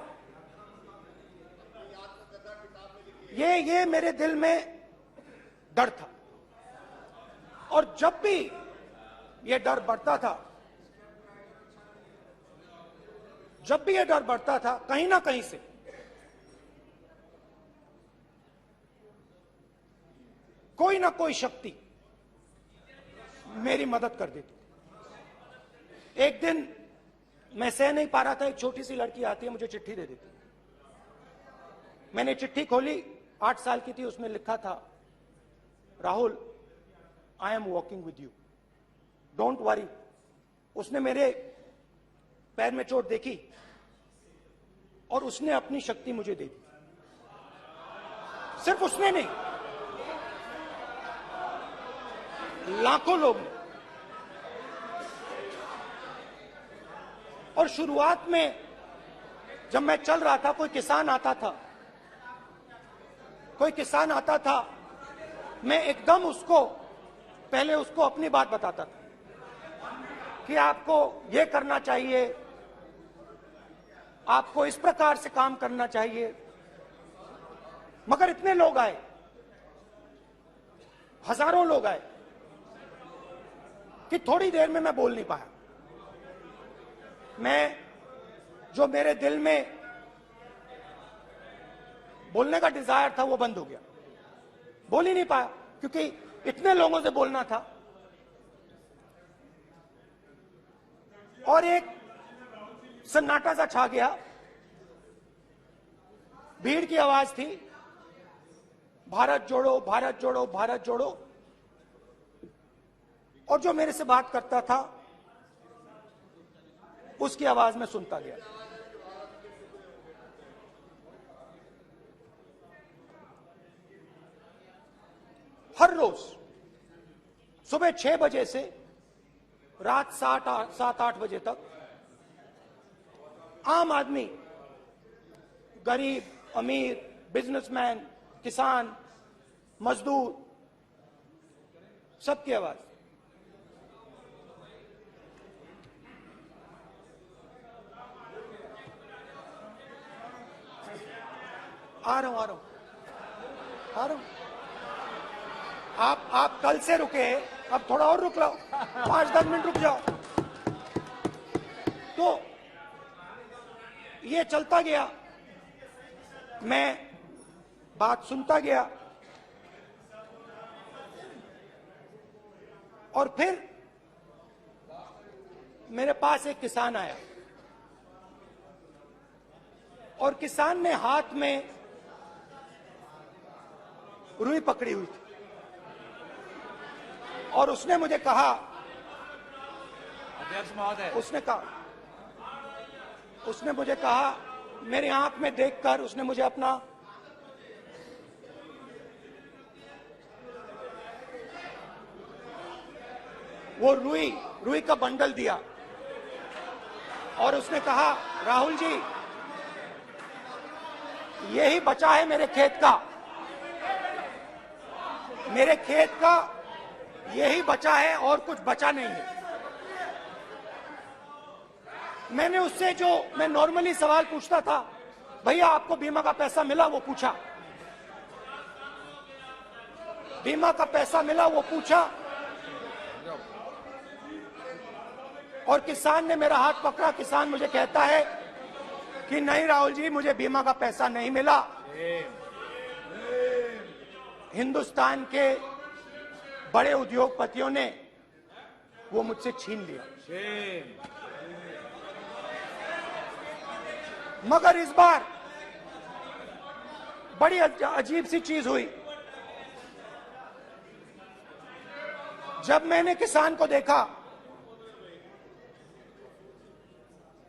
ये मेरे दिल में डर था। और जब भी ये डर बढ़ता था, कहीं ना कहीं से कोई ना कोई शक्ति मेरी मदद कर देती थी। एक दिन मैं सह नहीं पा रहा था, एक छोटी सी लड़की आती है, मुझे चिट्ठी दे देती। मैंने चिट्ठी खोली, 8 साल की थी, उसमें लिखा था, Rahul, I am walking with you, don't worry. उसने मेरे पैर में चोट देखी और उसने अपनी शक्ति मुझे दे दी। सिर्फ उसने नहीं, लाखों लोग ने। और शुरुआत में जब मैं चल रहा था, कोई किसान आता था, मैं एकदम पहले उसको अपनी बात बताता था कि आपको ये करना चाहिए, आपको इस प्रकार से काम करना चाहिए। मगर इतने लोग आए, हजारों लोग आए, कि थोड़ी देर में मैं बोल नहीं पाया। जो मेरे दिल में बोलने का डिजायर था, वो बंद हो गया। बोल ही नहीं पाया, क्योंकि इतने लोगों से बोलना था। और एक सन्नाटा सा छा गया, भीड़ की आवाज थी, भारत जोड़ो, भारत जोड़ो, भारत जोड़ो। और जो मेरे से बात करता था, उसकी आवाज में सुनता गया। हर रोज सुबह 6 बजे से रात 7-8 बजे तक आम आदमी, गरीब, अमीर, बिजनेसमैन, किसान, मजदूर, सबकी आवाज। आ रहा हूं। आप कल से रुके, अब थोड़ा और रुक लो, 5-10 मिनट रुक जाओ। तो ये चलता गया, मैं बात सुनता गया। और फिर मेरे पास एक किसान आया, और किसान ने हाथ में रुई पकड़ी हुई थी, और उसने मुझे कहा, अध्यक्ष महोदय, उसने मुझे कहा, मेरी आंख में देखकर उसने मुझे अपना वो रुई का बंडल दिया, और उसने कहा, राहुल जी, यही बचा है मेरे खेत का यही बचा है, और कुछ बचा नहीं है। मैंने उससे, जो मैं नॉर्मली सवाल पूछता था, भैया आपको बीमा का पैसा मिला, वो पूछा। बीमा का पैसा मिला, वो पूछा। और किसान ने मेरा हाथ पकड़ा। किसान मुझे कहता है कि नहीं राहुल जी, मुझे बीमा का पैसा नहीं मिला, हिंदुस्तान के बड़े उद्योगपतियों ने वो मुझसे छीन लिया। मगर इस बार बड़ी अजीब सी चीज हुई। जब मैंने किसान को देखा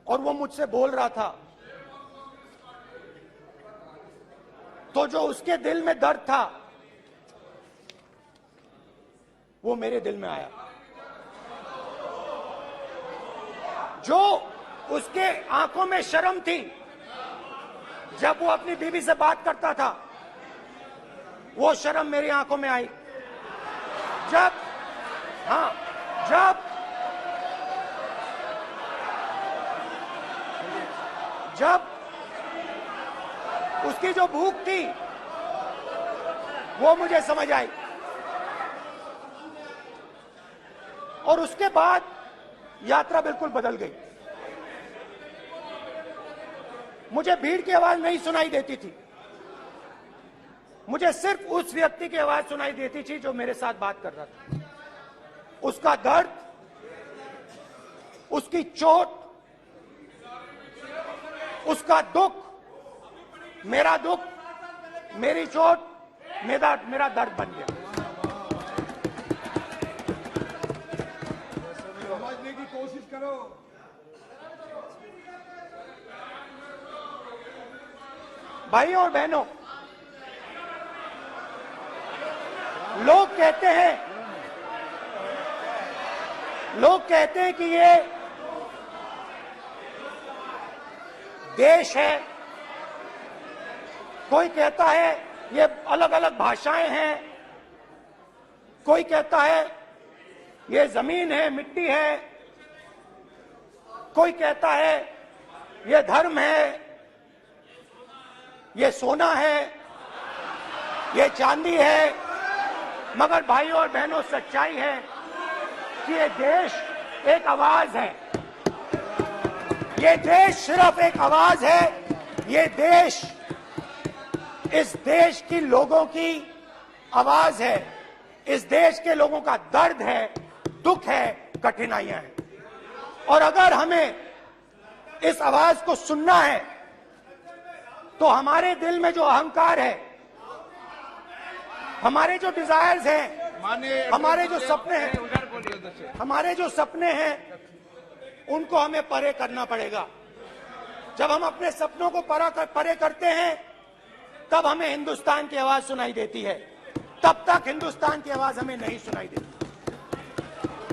और वो मुझसे बोल रहा था, तो जो उसके दिल में दर्द था, वो मेरे दिल में आया। जो उसके आंखों में शर्म थी जब वो अपनी बीवी से बात करता था, वो शर्म मेरी आंखों में आई जब उसकी जो भूख थी वो मुझे समझ आई। और उसके बाद यात्रा बिल्कुल बदल गई। मुझे भीड़ की आवाज नहीं सुनाई देती थी, मुझे सिर्फ उस व्यक्ति की आवाज सुनाई देती थी जो मेरे साथ बात कर रहा था। उसका दर्द, उसकी चोट, उसका दुख, मेरा दुख, मेरी चोट, मेरा दर्द बन गया। समझने की कोशिश करो। भाइयों और बहनों, लोग कहते हैं कि ये देश है, कोई कहता है ये अलग अलग भाषाएं हैं, कोई कहता है ये जमीन है, मिट्टी है, कोई कहता है ये धर्म है, ये सोना है, ये चांदी है। मगर भाइयों और बहनों, सच्चाई है कि ये देश एक आवाज है। ये देश सिर्फ एक आवाज है। ये देश, इस देश की लोगों की आवाज है। इस देश के लोगों का दर्द है, दुख है, कठिनाइयां हैं। और अगर हमें इस आवाज को सुनना है तो हमारे दिल में जो अहंकार है, हमारे जो डिजायर्स हैं, हमारे जो सपने हैं, उनको हमें परे करना पड़ेगा। जब हम अपने सपनों को परे करते हैं तब हमें हिंदुस्तान की आवाज सुनाई देती है, तब तक हिंदुस्तान की आवाज हमें नहीं सुनाई देती।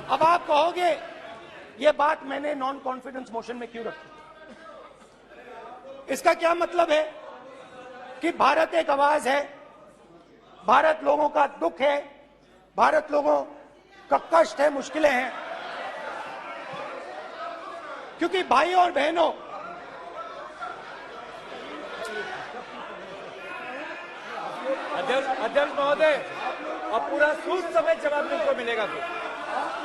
अब आप कहोगे ये बात मैंने नॉन कॉन्फिडेंस मोशन में क्यों रखी? इसका क्या मतलब है कि भारत एक आवाज है, भारत लोगों का दुख है, भारत लोगों का कष्ट है, मुश्किलें हैं। क्योंकि भाइयों और बहनों, अध्यक्ष महोदय, अब पूरा सूद समय जवाब तुमको मिलेगा, तो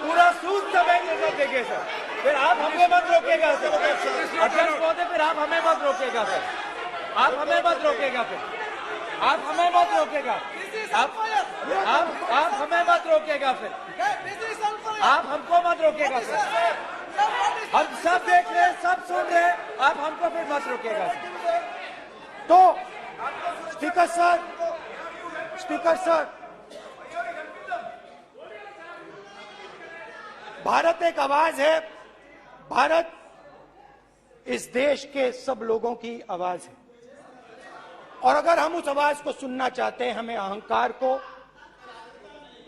पूरा सूद समय जवाब देंगे सर। फिर आप हमें मत रोकेगा सर। अध्यक्ष महोदय, फिर आप हमें मत रोकेगा सर। आप हमें मत रोकेगा फिर। आप हमें मत रोकेगा। आप हमें मत रोकेगा फिर। आप हमको मत रोकेगा सर। हम सब देख रहे हैं, सब सुन रहे हैं, आप हमको फिर मत रोकेगा सर। तो स्पीकर सर, भारत एक आवाज है। भारत इस देश के सब लोगों की आवाज है। और अगर हम उस आवाज को सुनना चाहते हैं, हमें अहंकार को,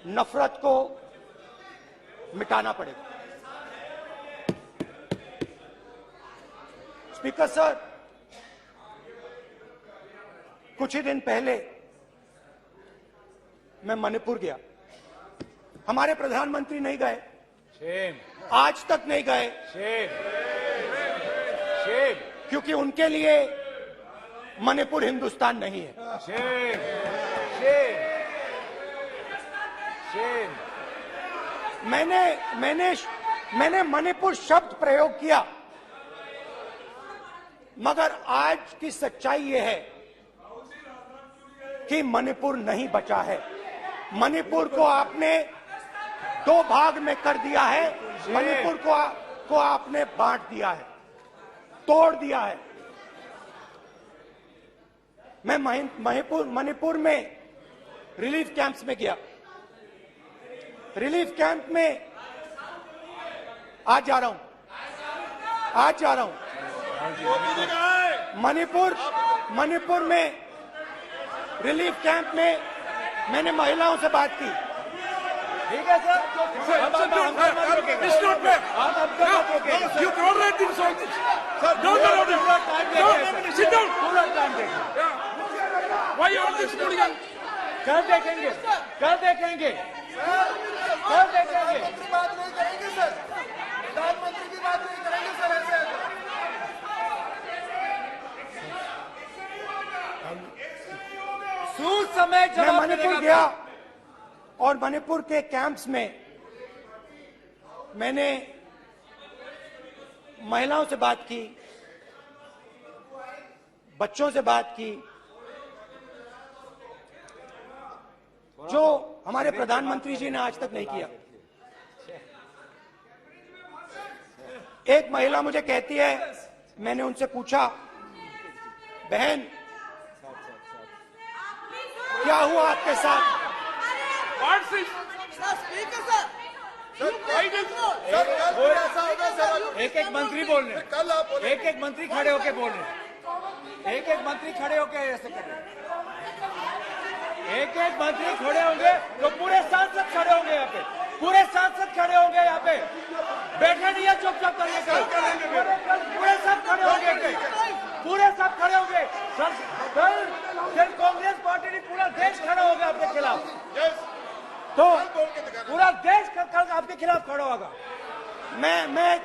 नफरत को मिटाना पड़ेगा। स्पीकर सर, कुछ ही दिन पहले मैं मणिपुर गया। हमारे प्रधानमंत्री नहीं गए, आज तक नहीं गए, क्योंकि उनके लिए मणिपुर हिंदुस्तान नहीं है। मैंने मणिपुर शब्द प्रयोग किया, मगर आज की सच्चाई यह है कि मणिपुर नहीं बचा है। मणिपुर को आपने दो भाग में कर दिया है। मणिपुर को आपने बांट दिया है, तोड़ दिया है। मैं मणिपुर में रिलीफ कैंप्स में गया। रिलीफ कैंप में आज जा रहा हूं। मणिपुर में रिलीफ कैंप में मैंने महिलाओं से बात की। ठीक है सर, अब हमको मत रोकेगा। It's not fair. आप हमको मत रोकेगा। You tolerate insults. No, पूरा no, no. टाइम No, देखेंगे sit down. पूरा टाइम देखेंगे। Yeah. Why all this hooligan? कल देखेंगे, कल देखेंगे, कल देखेंगे। प्रधानमंत्री बात नहीं करेंगे सर, प्रधानमंत्री की बात नहीं करेंगे सर ऐसे। सूद समय मैं जवाब मणिपुर मिलेगा। गया और मणिपुर के कैंप्स में मैंने महिलाओं से बात की, बच्चों से बात की, जो हमारे प्रधानमंत्री जी ने आज तक नहीं किया। एक महिला मुझे कहती है, मैंने उनसे पूछा, बहन क्या हुआ आपके साथ? What's this? ऐसा होगा सर, एक एक मंत्री बोल रहे हैं, कल आप बोले एक एक मंत्री खड़े होके बोल रहे हैं, एक एक मंत्री खड़े होके ऐसे कर रहे हैं, एक एक मंत्री खड़े होंगे तो पूरे सांसद खड़े होंगे यहाँ पे, पूरे सांसद खड़े होंगे यहाँ पे, बैठे नहीं है चुपचाप करने का, पूरे सब खड़े होंगे, पूरे सब खड़े होंगे। कल कांग्रेस पार्टी ने पूरा देश खड़ा होगा आपके खिलाफ, तो पूरा देश कल आपके खिलाफ खड़ा होगा। मैं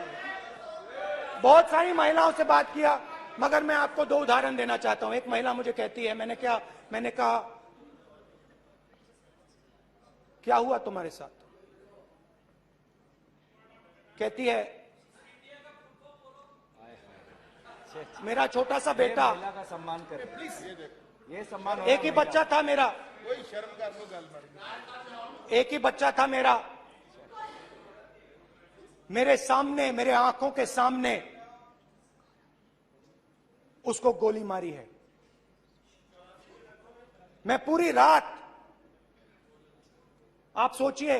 बहुत सारी महिलाओं से बात किया, मगर मैं आपको दो उदाहरण देना चाहता हूं। एक महिला मुझे कहती है, मैंने कहा क्या हुआ तुम्हारे साथ? कहती है, मेरा छोटा सा बेटा, महिला का सम्मान करें प्लीज, ये सम्मान एक ही बच्चा था मेरा, कोई शर्म कर लो गल एक ही बच्चा था मेरा, मेरे सामने, मेरे आंखों के सामने उसको गोली मारी है। मैं पूरी रात, आप सोचिए,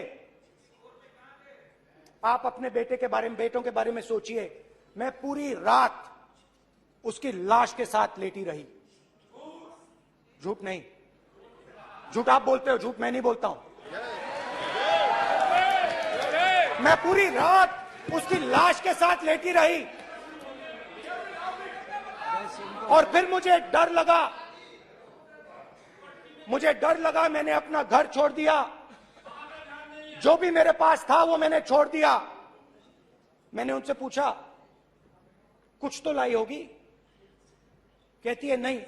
आप अपने बेटे के बारे में, बेटों के बारे में सोचिए, मैं पूरी रात उसकी लाश के साथ लेटी रही। झूठ नहीं, झूठ आप बोलते हो, झूठ मैं नहीं बोलता हूं। मैं पूरी रात उसकी लाश के साथ लेटी रही और फिर मुझे डर लगा, मैंने अपना घर छोड़ दिया, जो भी मेरे पास था वो मैंने छोड़ दिया। मैंने उनसे पूछा, कुछ तो लाई होगी? कहती है, नहीं,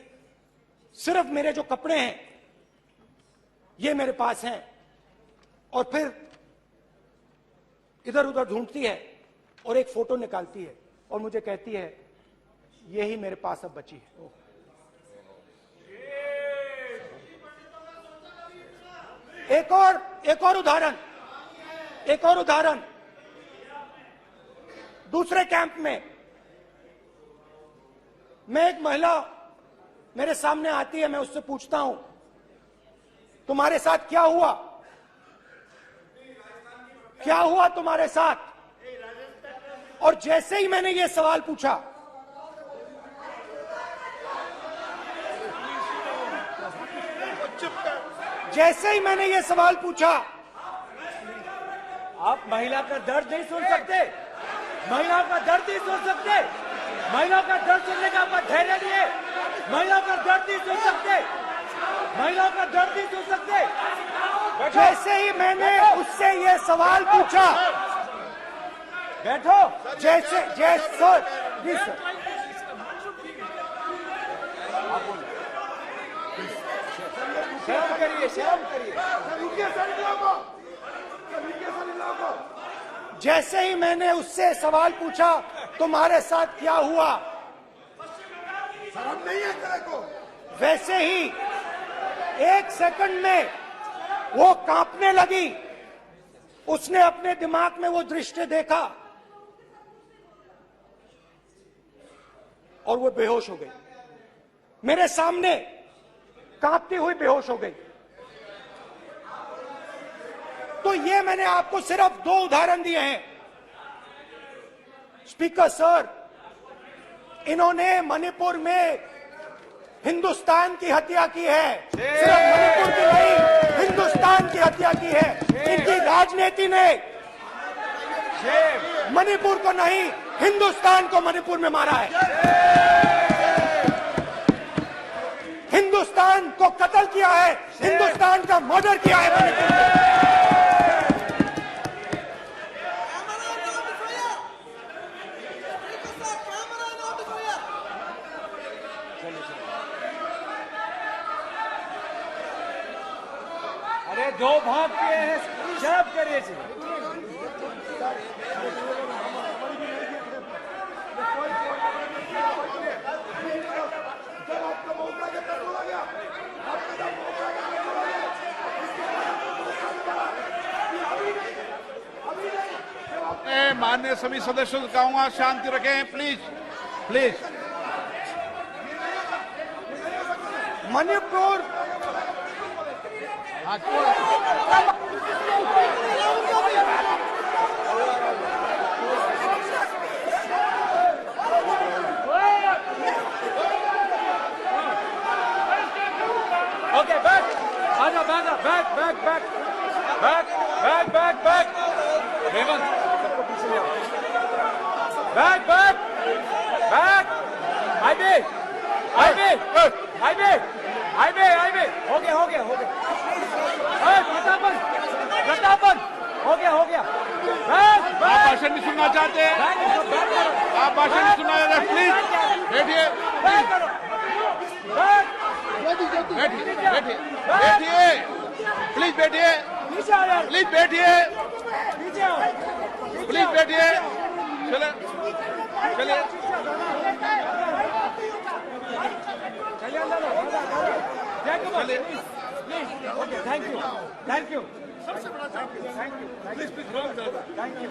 सिर्फ मेरे जो कपड़े हैं ये मेरे पास हैं। और फिर इधर उधर ढूंढती है और एक फोटो निकालती है और मुझे कहती है, यही मेरे पास अब बची है। एक और उदाहरण, दूसरे कैंप में मैं, एक महिला मेरे सामने आती है, मैं उससे पूछता हूं, तुम्हारे साथ क्या हुआ? क्या हुआ तुम्हारे साथ? और जैसे ही मैंने ये सवाल पूछा, आप महिला का दर्द नहीं सुन सकते, महिला का दर्द नहीं सुन सकते, महिला का दर्द सुनने का आपका धैर्य नहीं है, महिला का दर्द नहीं सुन सकते, महिला का दर्द नहीं सुन सकते। जैसे ही मैंने उससे ये सवाल पूछा, बैठो, सर, जी सर, शर्म करिए, शर्म करिए। जैसे ही मैंने उससे सवाल पूछा, तुम्हारे साथ क्या हुआ, शर्म नहीं है तेरे को? वैसे ही 1 सेकंड में वो कांपने लगी। उसने अपने दिमाग में वो दृश्य देखा और वो बेहोश हो गई। मेरे सामने कांपती हुई बेहोश हो गई। तो ये मैंने आपको सिर्फ 2 उदाहरण दिए हैं। स्पीकर सर, इन्होंने मणिपुर में हिंदुस्तान की हत्या की है, सिर्फ मणिपुर की नहीं, हिंदुस्तान की हत्या की है। इनकी राजनीति ने मणिपुर को नहीं, हिंदुस्तान को मणिपुर में मारा है। हिंदुस्तान को कत्ल किया है, हिंदुस्तान का मर्डर किया है मणिपुर में। अरे दो भाग के हैं, शराब करिए जी। माननीय सभी सदस्यों से कहूंगा शांति रखें please please. Manipur okay back, आजा back back back back back back back back Hemant सबको पीछे ले आओ। Back back back IB IB IB IB IB हो गया हो गया हो गया। प्रतापन प्रतापन हो गया हो गया। बैक आप बैक भाषण नहीं सुनना चाहते हैं? आप भाषण नहीं सुनना चाहते? प्लीज बैठिए बैक करो बैक बैठिए बैठिए बैठिए प्लीज बैठिए नीचे आ यार प्लीज बैठिए नीचे आओ प्लीज बैठिए। चले चलिए चलिए अंदर चलिए please okay thank you thank you सबसे बड़ा thank you please please thank you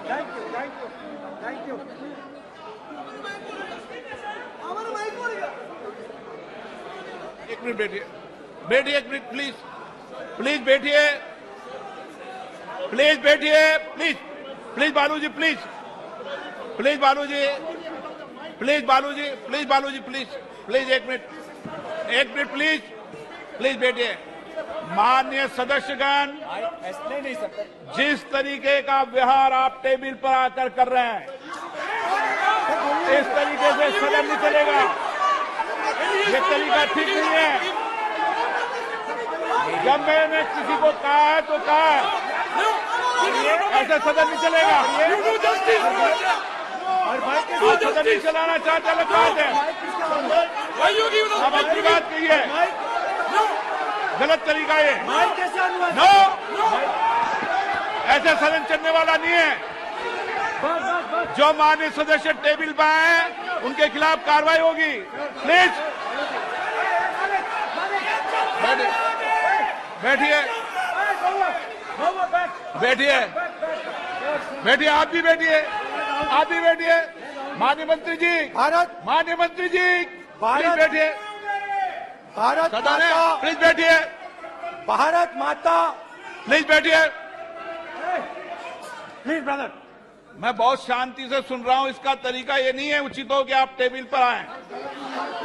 thank you thank you thank you हमारा माइक हो गया। एक मिनट बैठिए बैठिए एक मिनट प्लीज प्लीज बैठिए प्लीज बैठिए please please Baluji please please Baluji please Baluji please Baluji please please एक मिनट प्लीज प्लीज बैठिए। माननीय सदस्यगण, ऐसे नहीं सकते। जिस तरीके का व्यवहार आप टेबल पर आकर कर रहे हैं इस तरीके से सदन नहीं चलेगा। ये तरीका ठीक नहीं है। जब मैंने किसी को कहा है तो कहा है, ऐसे सदन नहीं चलेगा। आप सदन नहीं चलाना चाहते अलग बात है, अब अपनी बात कहिए। गलत तरीका ये नो, ऐसे सदन चलने वाला नहीं है। जो माननीय सदस्य टेबल पर आए उनके खिलाफ कार्रवाई होगी। प्लीज बैठिए बैठिए बैठिए आप भी बैठिए आप भी बैठिए। माननीय मंत्री जी माननीय मंत्री जी प्लीज बैठिए। भारत सदन है, माता प्लीज बैठिए भारत माता प्लीज बैठिए। Please brother. मैं बहुत शांति से सुन रहा हूं। इसका तरीका ये नहीं है उचित हो कि आप टेबल पर आए।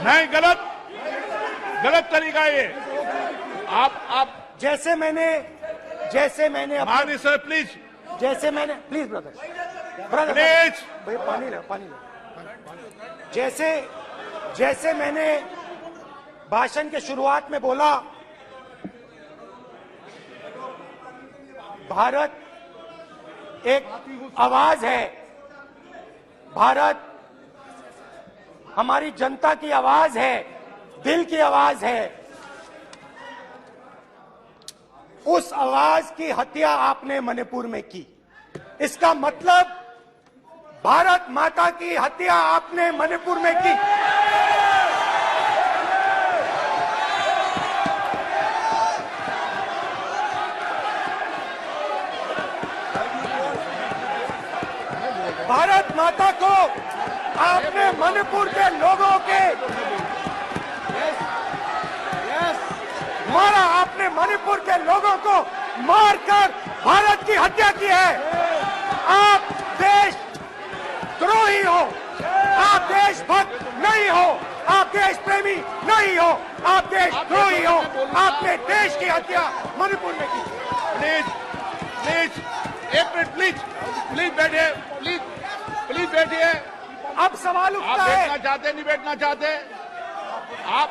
नहीं, गलत तरीका ये। आप जैसे मैंने माननीय सर प्लीज जैसे मैंने प्लीज ब्रदर प्लीज भाई पानी ले जैसे मैंने भाषण के शुरुआत में बोला, भारत एक आवाज है। भारत हमारी जनता की आवाज है, दिल की आवाज है। उस आवाज की हत्या आपने मणिपुर में की। इसका मतलब भारत माता की हत्या आपने मणिपुर में की। भारत माता को आपने मणिपुर के लोगों के मारा। आपने मणिपुर के लोगों को मारकर भारत की हत्या की है। आप देशद्रोही हो, आप देशभक्त नहीं हो, आप देश प्रेमी नहीं हो, आप देशद्रोही हो। आपने देश की हत्या मणिपुर में की। प्लीज प्लीज एक मिनट प्लीज प्लीज बैठिए प्लीज प्लीज बैठिए। अब सवाल आप उठता है, बैठना चाहते नहीं बैठना चाहते? आप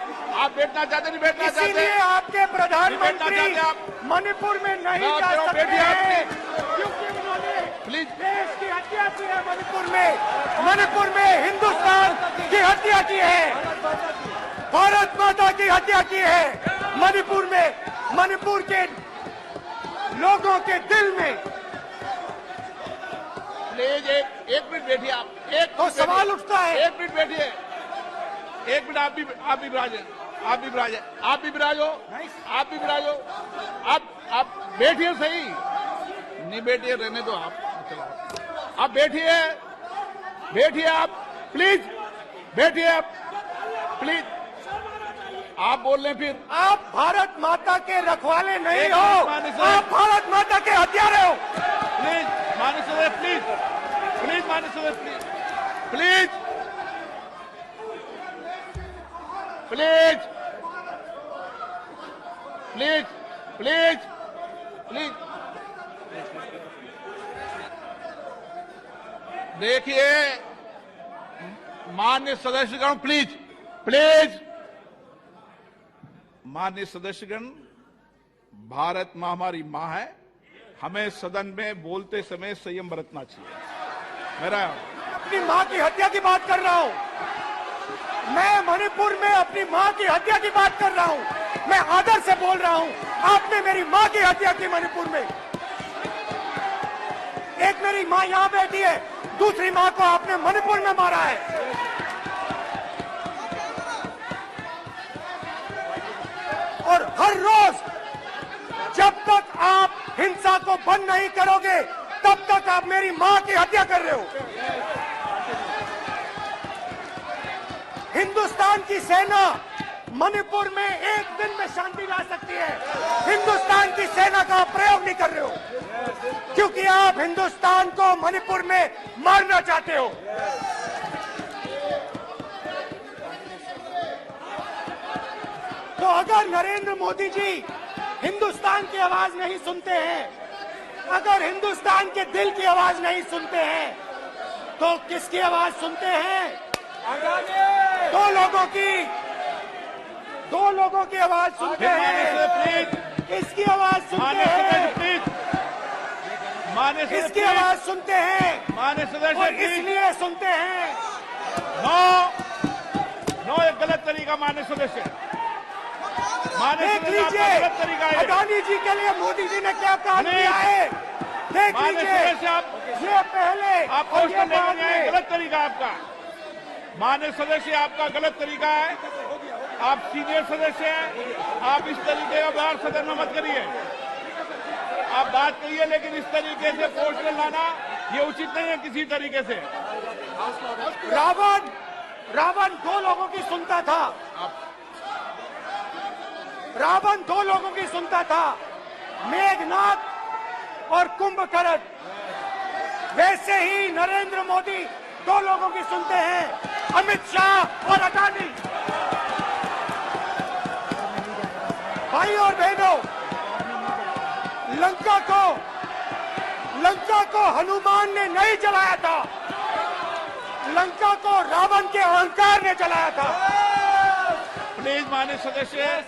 बैठना चाहते नहीं बैठना चाहते? इसीलिए आपके प्रधानमंत्री चाहते आप? मणिपुर में नहीं मैं जा कह रहा हूं, सकते बैठिए आप, हैं, क्योंकि उन्होंने प्लीज देश की हत्या की है। मणिपुर में हिंदुस्तान की हत्या की है, भारत माता की हत्या की है। मणिपुर के लोगों के दिल में। प्लीज एक मिनट बैठिए आप। एक तो मिनट सवाल बैठिए। उठता है, एक मिनट बैठिए। एक मिनट आप भी विराजे। आप भी विराजे। आप भी विराजो। आप भी विराजो। आप बैठिए सही। नहीं बैठिए रहने दो आप। आप बैठिए। बैठिए आप प्लीज। बैठिए आप प्लीज। आप बोल रहे हैं फिर। आप भारत माता के रखवाले नहीं एक हो, मिनट माननीय सदस्य। आप भारत माता के हत्यारे हो। प्लीज माननीय सदस्य प्लीज। प्लीज माननीय सदस्य please please please please please देखिए माननीय सदस्यगण प्लीज प्लीज। माननीय सदस्यगण, भारत मां हमारी मां है। हमें सदन में बोलते समय संयम बरतना चाहिए। मेरा अपनी मां की हत्या की बात कर रहा हूं। मैं मणिपुर में अपनी मां की हत्या की बात कर रहा हूं। मैं आदर से बोल रहा हूं। आपने मेरी मां की हत्या की मणिपुर में। एक मेरी मां यहां बैठी है, दूसरी मां को आपने मणिपुर में मारा है। और हर रोज जब तक आप हिंसा को बंद नहीं करोगे, तब तक आप मेरी मां की हत्या कर रहे हो। हिंदुस्तान की सेना मणिपुर में एक दिन में शांति ला सकती है। हिंदुस्तान की सेना का प्रयोग नहीं कर रहे हो, क्योंकि आप हिंदुस्तान को मणिपुर में मारना चाहते हो। तो अगर नरेंद्र मोदी जी हिंदुस्तान की आवाज नहीं सुनते हैं, अगर हिंदुस्तान के दिल की आवाज नहीं सुनते हैं, तो किसकी आवाज सुनते हैं? दो लोगों की आवाज सुनते हैं। प्लीज इसकी आवाज सुनते माननीय हैं, सदस्य प्लीज। माननीय सदस्य इसकी प्लीज। आवाज सुनते हैं, माननीय सदस्य और प्लीज। इसलिए सुनते हैं। नो एक गलत तरीका माननीय सदस्य। माननीय देख सदस्य आपका लीजिए गलत तरीका है। अडानी जी के लिए मोदी जी ने क्या काम नहीं। किया है। देख माननीय लीजिए, सदस्य आप ये पहले आप और पोस्ट ये करने बाद के लिए में। गलत तरीका आपका। माननीय सदस्य आपका गलत तरीका है। आप सीनियर सदस्य हैं। आप इस तरीके का व्यवहार सदन में मत करिए। आप बात करिए, लेकिन इस तरीके से पोस्टर लाना ये उचित नहीं है किसी तरीके से। रावण दो लोगों की सुनता था। रावण दो लोगों की सुनता था, मेघनाथ और कुंभकर्ण। वैसे ही नरेंद्र मोदी दो लोगों की सुनते हैं, अमित शाह और अडानी। भाई और बहनों, लंका को हनुमान ने नहीं जलाया था, लंका को रावण के अहंकार ने जलाया था। प्लीज माननीय सदस्य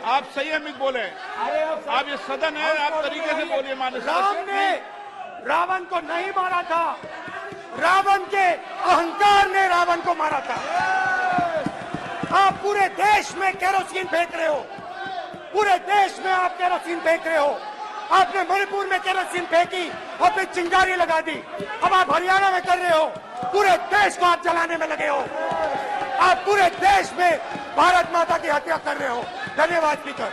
आप संयमित बोले। आप ये सदन है, आप तरीके से बोलिए। माननीय राम सदस्य ने रावण को नहीं मारा था, रावण के अहंकार ने रावण को मारा था। आप पूरे देश में केरोसिन फेंक रहे हो, पूरे देश में आप केरोसिन फेंक रहे हो। आपने मणिपुर में केरोसिन फेंकी और फिर चिंगारी लगा दी। अब आप हरियाणा में कर रहे हो, पूरे देश को आप जलाने में लगे हो। आप पूरे देश में भारत माता की हत्या कर रहे हो। धन्यवाद स्पीकर।